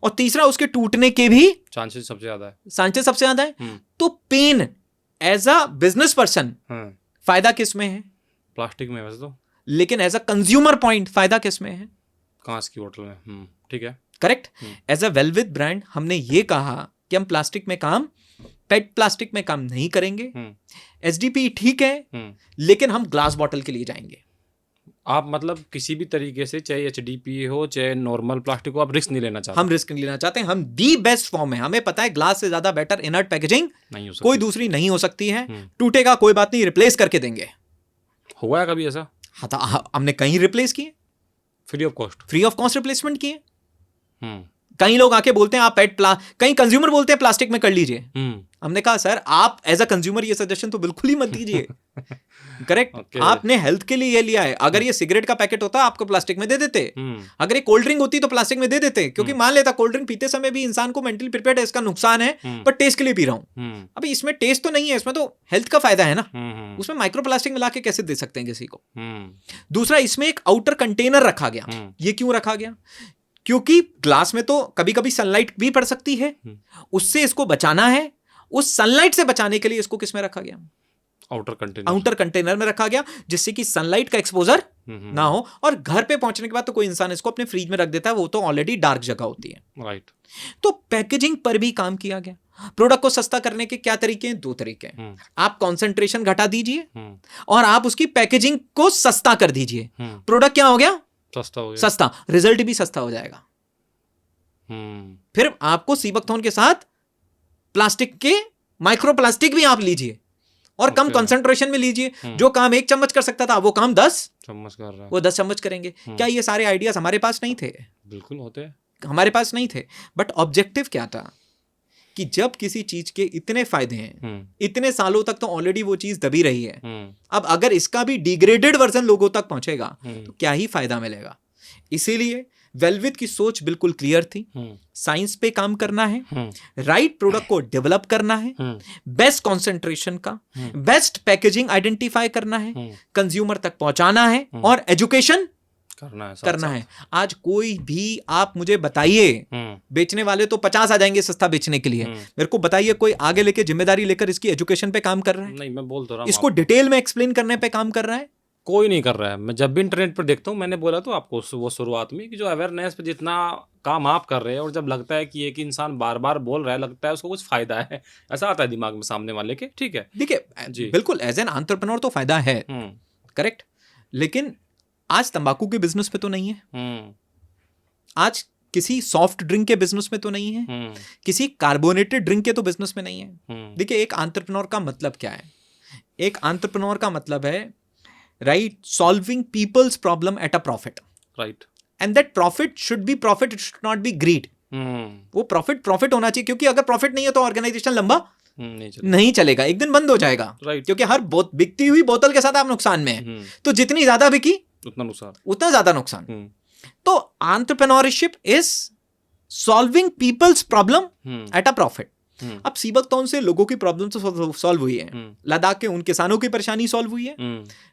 S2: और तीसरा, उसके टूटने के भी
S1: चांसेस सबसे ज्यादा है,
S2: तो pen as a business person फायदा किस में है?
S1: प्लास्टिक में वैसे तो,
S2: लेकिन एज अ कंज्यूमर पॉइंट फायदा किस में है?
S1: कांच की बोतल में। ठीक है।
S2: करेक्ट। एज अ वेलविद ब्रांड हमने ये कहा कि हम प्लास्टिक में काम, पेट प्लास्टिक में काम नहीं करेंगे। HDPE ठीक है, लेकिन हम ग्लास बॉटल के लिए जाएंगे।
S1: आप मतलब किसी भी तरीके से, चाहे HDPE हो चाहे नॉर्मल प्लास्टिक हो, आप रिस्क नहीं लेना चाहते?
S2: हम रिस्क नहीं लेना चाहते। हम दी बेस्ट फॉर्म है। हमें पता है ग्लास से ज्यादा बेटर इनर्ट पैकेजिंग नहीं हो सकती, कोई दूसरी नहीं हो सकती है। टूटेगा कोई बात नहीं, रिप्लेस करके देंगे।
S1: हुआ है कभी ऐसा?
S2: हाँ, तो हमने कहीं रिप्लेस किए,
S1: फ्री ऑफ कॉस्ट
S2: रिप्लेसमेंट किए। कई लोग आके बोलते हैं आप कई कंज्यूमर बोलते हैं प्लास्टिक में कर लीजिए। हमने कहा सर, आप एज अ कंज्यूमर ये सजेशन तो बिल्कुल ही मत दीजिए। करेक्ट। आपने हेल्थ के लिए ये लिया है। अगर ये सिगरेट का पैकेट होता आपको प्लास्टिक में दे देते, अगर ये कोल्ड ड्रिंक होती तो प्लास्टिक में दे देते, क्योंकि मान लेता कोल्ड ड्रिंक पीते समय भी इंसान को मेंटली प्रिपेयर्ड है, इसका नुकसान है, पर टेस्ट के लिए पी रहा हूं। अभी इसमें टेस्ट तो नहीं है, इसमें तो हेल्थ का फायदा है ना। उसमें माइक्रोप्लास्टिक मिला के कैसे दे सकते हैं किसी को? दूसरा, इसमें एक आउटर कंटेनर रखा गया। ये क्यों रखा गया? क्योंकि ग्लास में तो कभी कभी सनलाइट भी पड़ सकती है, उससे इसको बचाना है। उस सनलाइट से बचाने के लिए इसको किस में रखा गया? आउटर कंटेनर में रखा गया, जिससे कि सनलाइट का एक्सपोजर ना हो। और घर पे पहुंचने के बाद तो कोई इंसान इसको अपने फ्रिज में रख देता है, वो तो ऑलरेडी डार्क जगह होती है।
S1: राइट।
S2: तो पैकेजिंग पर भी काम किया गया। प्रोडक्ट को सस्ता करने के क्या तरीके हैं? 2 तरीके हैं। आप कॉन्सेंट्रेशन घटा दीजिए और आप उसकी पैकेजिंग को सस्ता कर दीजिए। प्रोडक्ट क्या हो गया? सस्ता। रिजल्ट भी सस्ता हो जाएगा। फिर आपको सीबकथॉर्न के साथ प्लास्टिक के माइक्रोप्लास्टिक भी आप लीजिए और कम कंसंट्रेशन में लीजिए। जो काम 1 चम्मच कर सकता था, वो काम 10 चम्मच कर रहा है, वो 10 चम्मच करेंगे। क्या ये सारे आइडियाज हमारे पास नहीं थे?
S1: बिल्कुल होते हैं,
S2: हमारे पास नहीं थे। बट ऑब्जेक्टिव क्या था कि जब किसी चीज के इतने फायदे हैं, इतने सालों तक तो ऑलरेडी वो चीज दबी रही है, अब अगर इसका भी डिग्रेडेड वर्जन लोगों तक पहुंचेगा तो क्या ही फायदा मिलेगा। इसीलिए वेलविद की सोच बिल्कुल क्लियर थी। साइंस पे काम करना है, राइट प्रोडक्ट को डेवलप करना है, बेस्ट कॉन्सेंट्रेशन का, बेस्ट पैकेजिंग आइडेंटिफाई करना है, कंज्यूमर तक पहुंचाना है और एजुकेशन करना है। आज कोई भी आप मुझे बताइए, बेचने वाले तो 50 आ जाएंगे सस्ता बेचने के लिए, मेरे को बताइए कोई आगे लेके जिम्मेदारी लेकर इसकी एजुकेशन पे काम कर रहा है?
S1: नहीं, मैं बोल तो रहा हूं,
S2: इसको डिटेल में एक्सप्लेन करने पे काम कर रहा है?
S1: कोई नहीं कर रहा है। मैं जब भी इंटरनेट पर देखता हूँ, मैंने बोला तो आपको वो शुरुआत में कि जो अवेयरनेस पे जितना काम आप कर रहे हैं और जब लगता है कि एक इंसान बार बार बोल रहा है, लगता है उसको कुछ फायदा है, ऐसा आता है दिमाग में सामने वाले के। ठीक है,
S2: देखिए बिल्कुल एज एन एंटरप्रेन्योर तो फायदा है, करेक्ट, लेकिन आज तंबाकू के बिजनेस पे तो नहीं है, आज किसी सॉफ्ट ड्रिंक के बिजनेस में तो नहीं है, किसी कार्बोनेटेड ड्रिंक के तो बिजनेस में नहीं है। देखिए एक एंटरप्रेन्योर का मतलब क्या है? एक एंटरप्रेन्योर का मतलब है right solving people's problem at a profit,
S1: right,
S2: and that profit should be profit, it should not be greed. वो प्रॉफिट होना चाहिए, क्योंकि अगर प्रॉफिट नहीं है तो ऑर्गेनाइजेशन लंबा नहीं चलेगा, एक दिन बंद हो जाएगा,
S1: राइट,
S2: क्योंकि हर बिकती हुई बोतल के साथ आप नुकसान में है, तो जितनी ज्यादा बिकी उतना ज्यादा नुकसान। तो entrepreneurship is solving people's problem at a profit. अब सीबकथॉर्न से लोगों की प्रॉब्लम तो सॉल्व हुई है, लद्दाख के उन किसानों की परेशानी सॉल्व हुई है,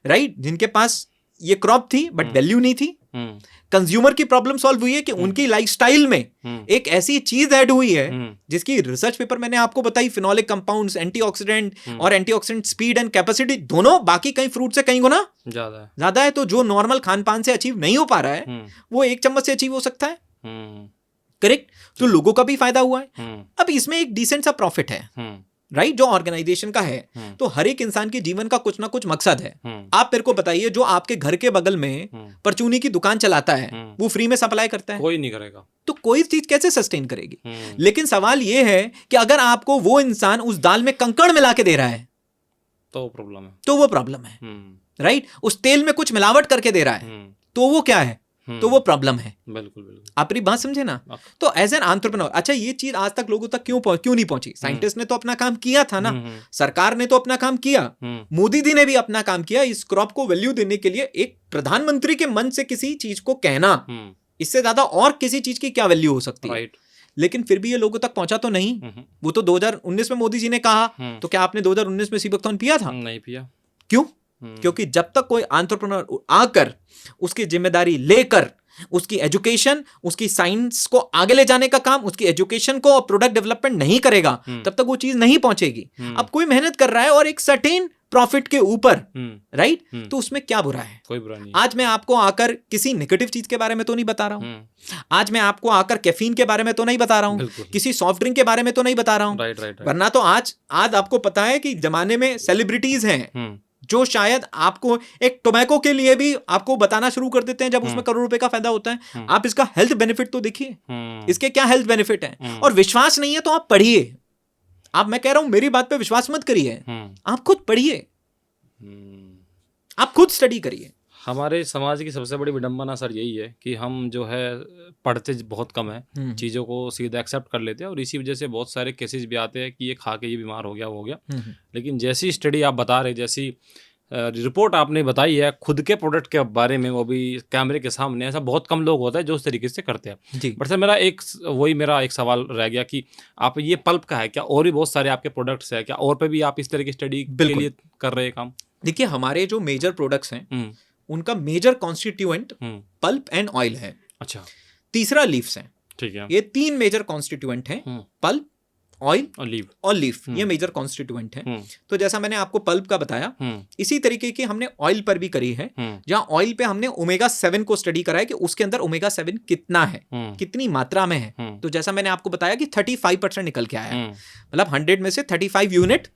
S2: राइट, जिनके पास ये क्रॉप थी बट वैल्यू नहीं थी। कंज्यूमर की प्रॉब्लम सॉल्व हुई है कि उनकी लाइफस्टाइल में एक ऐसी चीज ऐड हुई है जिसकी रिसर्च पेपर मैंने आपको बताई, फिनोलिक कंपाउंड्स, एंटीऑक्सीडेंट, और एंटीऑक्सीडेंट स्पीड एंड कैपेसिटी दोनों बाकी कई फ्रूट से कई गुना ज्यादा है। तो जो नॉर्मल खान पान से अचीव नहीं हो पा रहा है वो एक चम्मच से अचीव हो सकता है, करेक्ट। तो लोगों का भी फायदा हुआ है। अब इसमें एक डिसेंट सा प्रॉफिट है, राइट, जो ऑर्गेनाइजेशन का है। तो हर एक इंसान के जीवन का कुछ ना कुछ मकसद है। आप मेरे को बताइए, जो आपके घर के बगल में परचूनी की दुकान चलाता है वो फ्री में सप्लाई करता है?
S1: कोई नहीं करेगा।
S2: तो कोई चीज कैसे सस्टेन करेगी? लेकिन सवाल ये है कि अगर आपको वो इंसान उस दाल में कंकड़ मिला के दे रहा है
S1: तो प्रॉब्लम है,
S2: तो वो प्रॉब्लम है, राइट। उस तेल में कुछ मिलावट करके दे रहा है तो वो क्या है? तो वो प्रॉब्लम है।
S1: बिल्कुल बिल्कुल,
S2: आप मेरी बात समझे ना। तो एज एन एंटरप्रेन्योर, अच्छा ये चीज आज तक लोगों तक क्यों नहीं पहुंची? साइंटिस्ट ने तो अपना काम किया था ना, सरकार ने तो अपना काम किया, मोदी जी ने भी अपना काम किया। इस क्रॉप को वैल्यू देने के लिए एक प्रधानमंत्री के मन से किसी चीज को कहना, इससे ज्यादा और किसी चीज की क्या वैल्यू हो सकती है? लेकिन फिर भी ये लोगों तक पहुंचा तो नहीं। वो तो 2019 में मोदी जी ने कहा, तो क्या आपने 2019 में सीबकथॉर्न पिया था?
S1: नहीं पिया।
S2: क्यों? क्योंकि जब तक कोई एंटरप्रेन्योर आकर उसकी जिम्मेदारी लेकर उसकी एजुकेशन, उसकी साइंस को आगे ले जाने का काम, उसकी एजुकेशन को प्रोडक्ट डेवलपमेंट नहीं करेगा, तब तक वो चीज नहीं पहुंचेगी। अब कोई मेहनत कर रहा है और एक सर्टेन प्रॉफिट के ऊपर, राइट, तो उसमें क्या बुरा है?
S1: कोई बुरा नहीं।
S2: आज मैं आपको आकर किसी नेगेटिव चीज के बारे में तो नहीं बता रहा हूं, आज मैं आपको आकर कैफीन के बारे में तो नहीं बता रहा हूं, किसी सॉफ्ट ड्रिंक के बारे में तो नहीं बता रहा हूं, वरना तो आज आपको पता है कि जमाने में सेलिब्रिटीज हैं जो शायद आपको एक टोबैको के लिए भी आपको बताना शुरू कर देते हैं जब उसमें करोड़ रुपए का फायदा होता है। आप इसका हेल्थ बेनिफिट तो देखिए, इसके क्या हेल्थ बेनिफिट है। और विश्वास नहीं है तो आप पढ़िए। आप, मैं कह रहा हूं मेरी बात पे विश्वास मत करिए, आप खुद पढ़िए, आप खुद स्टडी करिए।
S1: हमारे समाज की सबसे बड़ी विडंबना सर यही है कि हम जो है पढ़ते बहुत कम है, चीज़ों को सीधा एक्सेप्ट कर लेते हैं और इसी वजह से बहुत सारे केसेस भी आते हैं कि ये खा के ये बीमार हो गया। लेकिन जैसी स्टडी आप बता रहे, जैसी रिपोर्ट आपने बताई है खुद के प्रोडक्ट के बारे में, वो भी कैमरे के सामने, ऐसा बहुत कम लोग होता है जो उस तरीके से करते हैं। बट सर मेरा एक सवाल रह गया कि आप ये पल्प का है क्या, और भी बहुत सारे आपके प्रोडक्ट्स है क्या, और पे भी आप इस तरह की स्टडी के लिए कर रहे हैं काम?
S2: देखिए हमारे जो मेजर प्रोडक्ट्स हैं उनका major constituent pulp and oil है।
S1: अच्छा।
S2: तीसरा लीव्स है।
S1: ठीक है।
S2: ये तीन मेजर कॉन्स्टिट्यूएंट हैं, पल्प, ऑयल
S1: और
S2: लीफ, ये मेजर कॉन्स्टिट्यूएंट है। तो जैसा मैंने आपको पल्प का बताया, इसी तरीके की हमने ऑयल पर भी करी है, जहां ऑयल पे हमने ओमेगा 7 को स्टडी करा है कि उसके अंदर ओमेगा 7 कितना है, कितनी मात्रा में है। तो जैसा मैंने आपको बताया कि 35% निकल के आया, मतलब 100 में से 35 यूनिट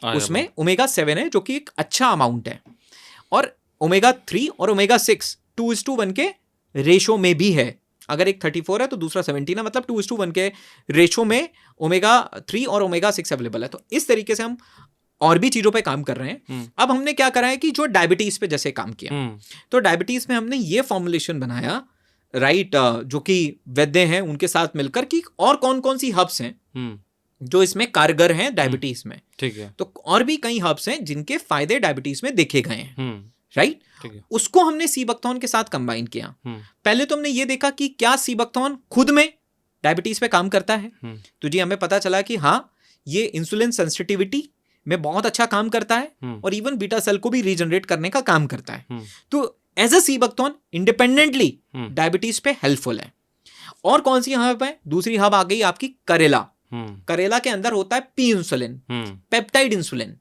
S2: उसमें ओमेगा 7 है, जो कि एक अच्छा अमाउंट है। और ओमेगा 3 और ओमेगा 6 2:1 के रेशो में भी है। अगर एक 34 है तो दूसरा 17 है, मतलब 2:1 के रेशो में ओमेगा 3 और ओमेगा 6 अवेलेबल है। तो इस तरीके से हम और भी चीज़ों पे काम कर रहे हैं। अब हमने क्या करा है कि जो डायबिटीज़ पे जैसे काम किया, तो डायबिटीज़ में हमने ये फॉर्मुलेशन बनाया, राइट, जो कि वैद्य हैं उनके साथ मिलकर, कि और कौन कौन सी हर्ब्स हैं जो इसमें कारगर हैं डायबिटीज़ में।
S1: ठीक है।
S2: तो और भी कई हर्ब्स हैं जिनके फायदे डायबिटीज़ में देखे गए हैं, राइट। उसको हमने सीबकथॉर्न के साथ कंबाइन किया। पहले तो हमने ये देखा कि क्या सीबकथॉर्न खुद में डायबिटीज पे काम करता है। तो जी हमें पता चला कि हाँ, ये इंसुलिन सेंसिटिविटी में बहुत अच्छा काम करता है और इवन बीटा सेल को भी रीजनरेट करने का काम करता है। तो as a sea buckthorn independently diabetes पे हेल्पफुल है। और कौन सी हब है? दूसरी हब आ गई आपकी करेला। करेला के अंदर होता है पी इंसुलिन, पेप्टाइड इंसुलिन,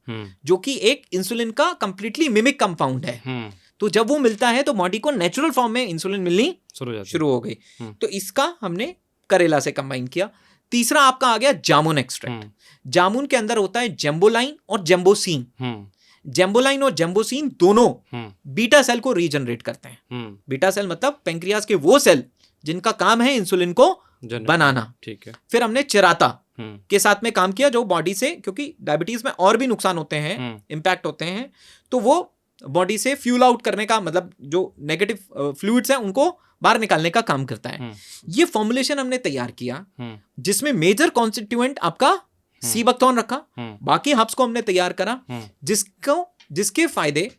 S2: जो कि एक इंसुलिन का कंप्लीटली मिमिक कंपाउंड है। तो जब वो मिलता है तो बॉडी को नेचुरल फॉर्म में इंसुलिन मिलनी शुरू हो गई। तो इसका हमने करेला से कंबाइन किया। तीसरा आपका आ गया जामुन एक्सट्रैक्ट। जामुन के अंदर होता है जेम्बोलाइन और जेम्बोसिन। जेम्बोलाइन और जेम्बोसिन दोनों बीटा सेल को रीजनरेट करते हैं। बीटा सेल मतलब पेंक्रियाज के वो सेल जिनका काम है इंसुलिन को बनाना।
S1: ठीक है।
S2: फिर हमने चिराता के साथ में काम किया जो बॉडी से, क्योंकि डायबिटीज में और भी नुकसान होते हैं, इंपैक्ट होते हैं, तो वो बॉडी से फ्यूल आउट करने का, मतलब जो नेगेटिव फ्लूइड्स हैं उनको बाहर निकालने का काम करता है। ये फॉर्मुलेशन हमने तैयार किया जिसमें मेजर कॉन्स्टिट्यूएंट आपका सीबकथॉर्न रखा, बाकी हब्स को हमने तैयार करा जिसके फायदे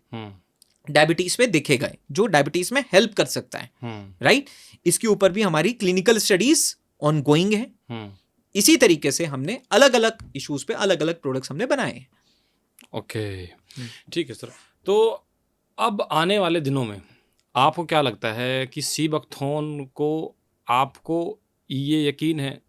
S2: डायबिटीज पे देखे गए, जो डायबिटीज में हेल्प कर सकता है। राइट। इसके ऊपर भी हमारी क्लिनिकल स्टडीज ऑनगोइंग है। इसी तरीके से हमने अलग अलग इश्यूज पे अलग अलग प्रोडक्ट्स हमने बनाए।
S1: ओके, ठीक है सर। तो अब आने वाले दिनों में आपको क्या लगता है कि सीबकथॉर्न को, आपको ये यकीन है,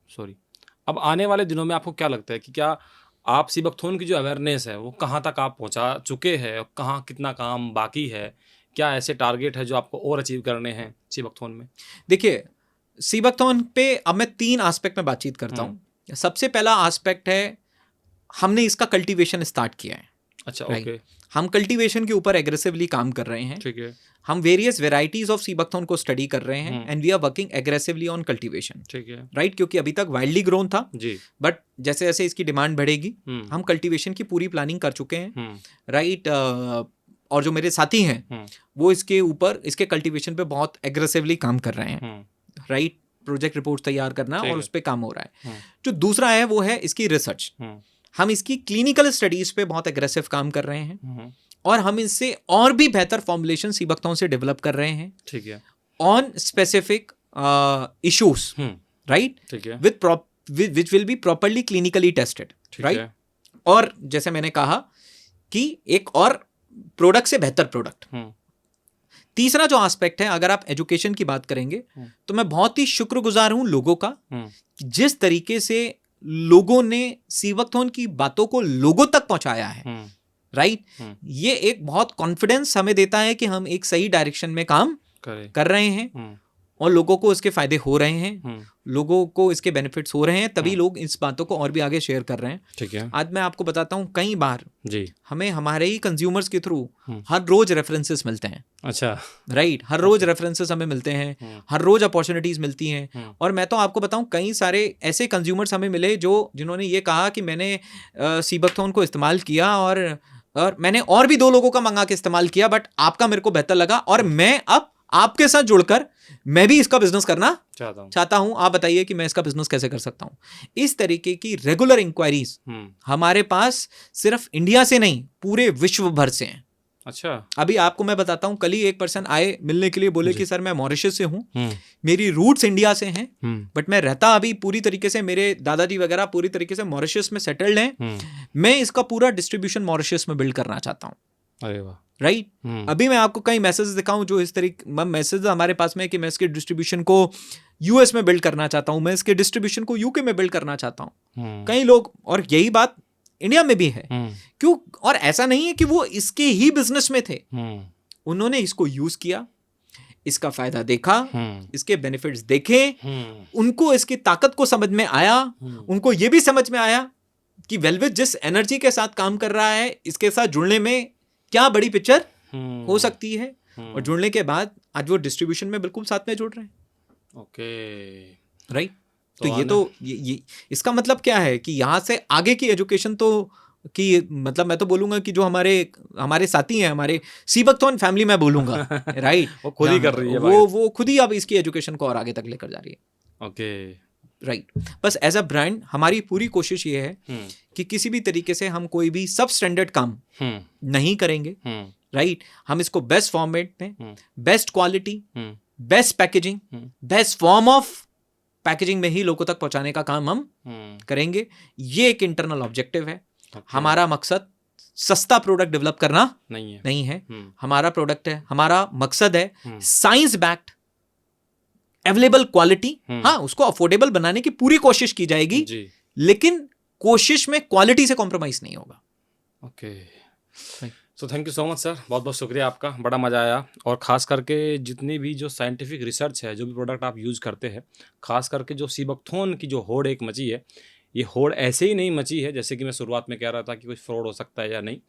S1: अब आने वाले दिनों में आपको क्या लगता है कि क्या आप सीबकथॉर्न की जो अवेयरनेस है वो कहाँ तक आप पहुँचा चुके हैं, कहाँ कितना काम बाकी है, क्या ऐसे टारगेट है जो आपको और अचीव करने हैं सीबकथॉर्न में?
S2: देखिए, सीबकथॉर्न पे अब मैं 3 एस्पेक्ट में बातचीत करता हूँ। सबसे पहला एस्पेक्ट है, हमने इसका कल्टीवेशन स्टार्ट किया है।
S1: अच्छा, ओके।
S2: हम कल्टीवेशन के ऊपर एग्रेसिवली काम कर रहे हैं।
S1: ठीक है।
S2: हम वेरियस वेराइटीज ऑफ सीबकथॉर्न को स्टडी कर रहे हैं and we are working aggressively on cultivation.
S1: ठीक है।
S2: राइट, क्योंकि अभी तक वाइल्डली ग्रोन था
S1: जी,
S2: बट जैसे जैसे इसकी डिमांड बढ़ेगी हम कल्टीवेशन की पूरी प्लानिंग कर चुके हैं। राइट। और जो मेरे साथी हैं वो इसके ऊपर, इसके कल्टीवेशन पे बहुत एग्रेसिवली काम कर रहे हैं। राइट। प्रोजेक्ट रिपोर्ट तैयार करना और उस पर काम हो रहा है। जो दूसरा है वो है इसकी रिसर्च। हम इसकी क्लिनिकल स्टडीज पे बहुत एग्रेसिव काम कर रहे हैं और हम इससे और भी बेहतर फॉर्मुलेशन सीबकथॉर्न से डेवलप कर रहे हैं।
S1: ठीक है।
S2: On specific issues. राइट।
S1: ठीक है।
S2: Which will be properly clinically tested. Right. और जैसे मैंने कहा कि एक और प्रोडक्ट से बेहतर प्रोडक्ट। तीसरा जो एस्पेक्ट है, अगर आप एजुकेशन की बात करेंगे तो मैं बहुत ही शुक्रगुजार हूं लोगों का, जिस तरीके से लोगों ने सीबकथॉर्न की बातों को लोगों तक पहुंचाया है। राइट। ये एक बहुत कॉन्फिडेंस हमें देता है कि हम एक सही डायरेक्शन में काम कर रहे हैं और लोगों को इसके फायदे हो रहे हैं, लोगों को इसके बेनिफिट्स हो रहे हैं, तभी लोग इस बातों को और भी आगे शेयर कर रहे हैं।
S1: ठीक है।
S2: आज मैं आपको बताता हूँ, कई बार
S1: जी
S2: हमें हमारे ही कंज्यूमर्स के थ्रू हर रोज रेफरेंसेस मिलते हैं।
S1: अच्छा।
S2: राइट। हर रोज रेफरेंसेस हमें मिलते हैं, हर रोज अपॉर्चुनिटीज मिलती हैं। और मैं तो आपको बताऊं, कई सारे ऐसे कंज्यूमर्स हमें मिले जिन्होंने ये कहा कि मैंने सीबकथॉर्न को इस्तेमाल किया और मैंने और भी 2 लोगों का मंगा के इस्तेमाल किया, बट आपका मेरे को बेहतर लगा और मैं अब आपके साथ जुड़कर मैं भी इसका बिजनेस करना चाहता हूं। आप बताइए कि मैं इसका बिजनेस कैसे कर सकता हूं। इस तरीके की रेगुलर इंक्वायरीज हमारे पास सिर्फ इंडिया से नहीं, पूरे विश्व भर से हैं।
S1: अच्छा।
S2: अभी आपको मैं बताता हूं, कल ही एक पर्सन आए मिलने के लिए, बोले कि सर मैं मॉरिशस से हूं, मेरी रूट्स इंडिया से हैं, बट मैं रहता अभी पूरी तरीके से, मेरे दादाजी वगैरह पूरी तरीके से मॉरिशस में सेटल्ड हैं। मैं इसका पूरा डिस्ट्रीब्यूशन मॉरिशस में बिल्ड करना चाहता हूं।
S1: अरे वाह।
S2: राइट। अभी मैं आपको कई मैसेज दिखाऊं जो इस तरीके मैसेज हमारे पास में कि मैं इसके डिस्ट्रीब्यूशन को यूएस में बिल्ड करना चाहता हूं, मैं इसके डिस्ट्रीब्यूशन को यूके में बिल्ड करना चाहता हूं। कई लोग, और यही बात इंडिया में भी है, क्यों, और ऐसा नहीं है कि वो इसके ही बिजनेस में थे, उन्होंने इसको यूज किया, इसका फायदा देखा, इसके बेनिफिट्स देखे, उनको इसकी ताकत को समझ में आया, उनको ये भी समझ में आया कि वेलविथ जिस एनर्जी के साथ काम कर रहा है, इसके साथ जुड़ने में क्या बड़ी पिक्चर हो सकती है। और जुड़ने के बाद आज वो डिस्ट्रीब्यूशन में बिल्कुल साथ में जुड़ रहे हैं।
S1: ओके।
S2: राइट। तो ये इसका मतलब क्या है कि यहाँ से आगे की एजुकेशन तो कि मतलब मैं तो बोलूंगा कि जो हमारे साथी हैं, हमारे सीबकथॉर्न फैमिली मैं बोलूंगा, राइट,
S1: वो खुद ही कर रही है,
S2: वो खुद ही अब इसकी एजुकेशन को और आगे तक लेकर जा रही है।
S1: ओके।
S2: राइट। बस एज अ ब्रांड हमारी पूरी कोशिश ये है कि किसी भी तरीके से हम कोई भी सब स्टैंडर्ड काम नहीं करेंगे। राइट। हम इसको बेस्ट फॉर्मेट में, best quality, best packaging, best form of packaging में ही लोगों तक पहुंचाने का काम हम करेंगे। ये एक इंटरनल ऑब्जेक्टिव है। हमारा मकसद सस्ता प्रोडक्ट डेवलप करना नहीं है। हमारा प्रोडक्ट है, हमारा मकसद है साइंस बैक्ड अवेलेबल क्वालिटी। हाँ, उसको अफोर्डेबल बनाने की पूरी कोशिश की जाएगी, लेकिन कोशिश में क्वालिटी से कॉम्प्रोमाइज नहीं होगा।
S1: Okay. So thank you so much sir, बहुत बहुत शुक्रिया आपका, बड़ा मज़ा आया। और ख़ास करके जितनी भी जो साइंटिफिक रिसर्च है, जो भी प्रोडक्ट आप यूज़ करते हैं, ख़ास करके जो सीबकथोर्न की जो होड़ एक मची है, ये होड़ ऐसे ही नहीं मची है जैसे कि मैं शुरुआत में कह रहा था कि कुछ फ्रॉड हो सकता है या नहीं।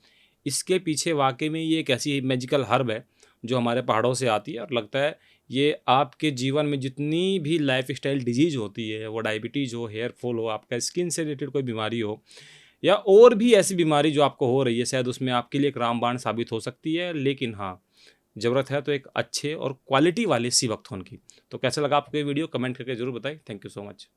S1: इसके पीछे वाकई में ये एक ऐसी मैजिकल हर्ब है जो हमारे पहाड़ों से आती है, और लगता है ये आपके जीवन में जितनी भी लाइफ स्टाइल डिजीज़ होती है, वो डायबिटीज़ हो, हेयर फॉल हो, आपका स्किन से रिलेटेड कोई बीमारी हो, या और भी ऐसी बीमारी जो आपको हो रही है, शायद उसमें आपके लिए एक रामबाण साबित हो सकती है। लेकिन हाँ, ज़रूरत है तो एक अच्छे और क्वालिटी वाले सीबकथोर्न की। तो कैसा लगा आपको ये वीडियो, कमेंट करके ज़रूर बताएं। Thank you so much.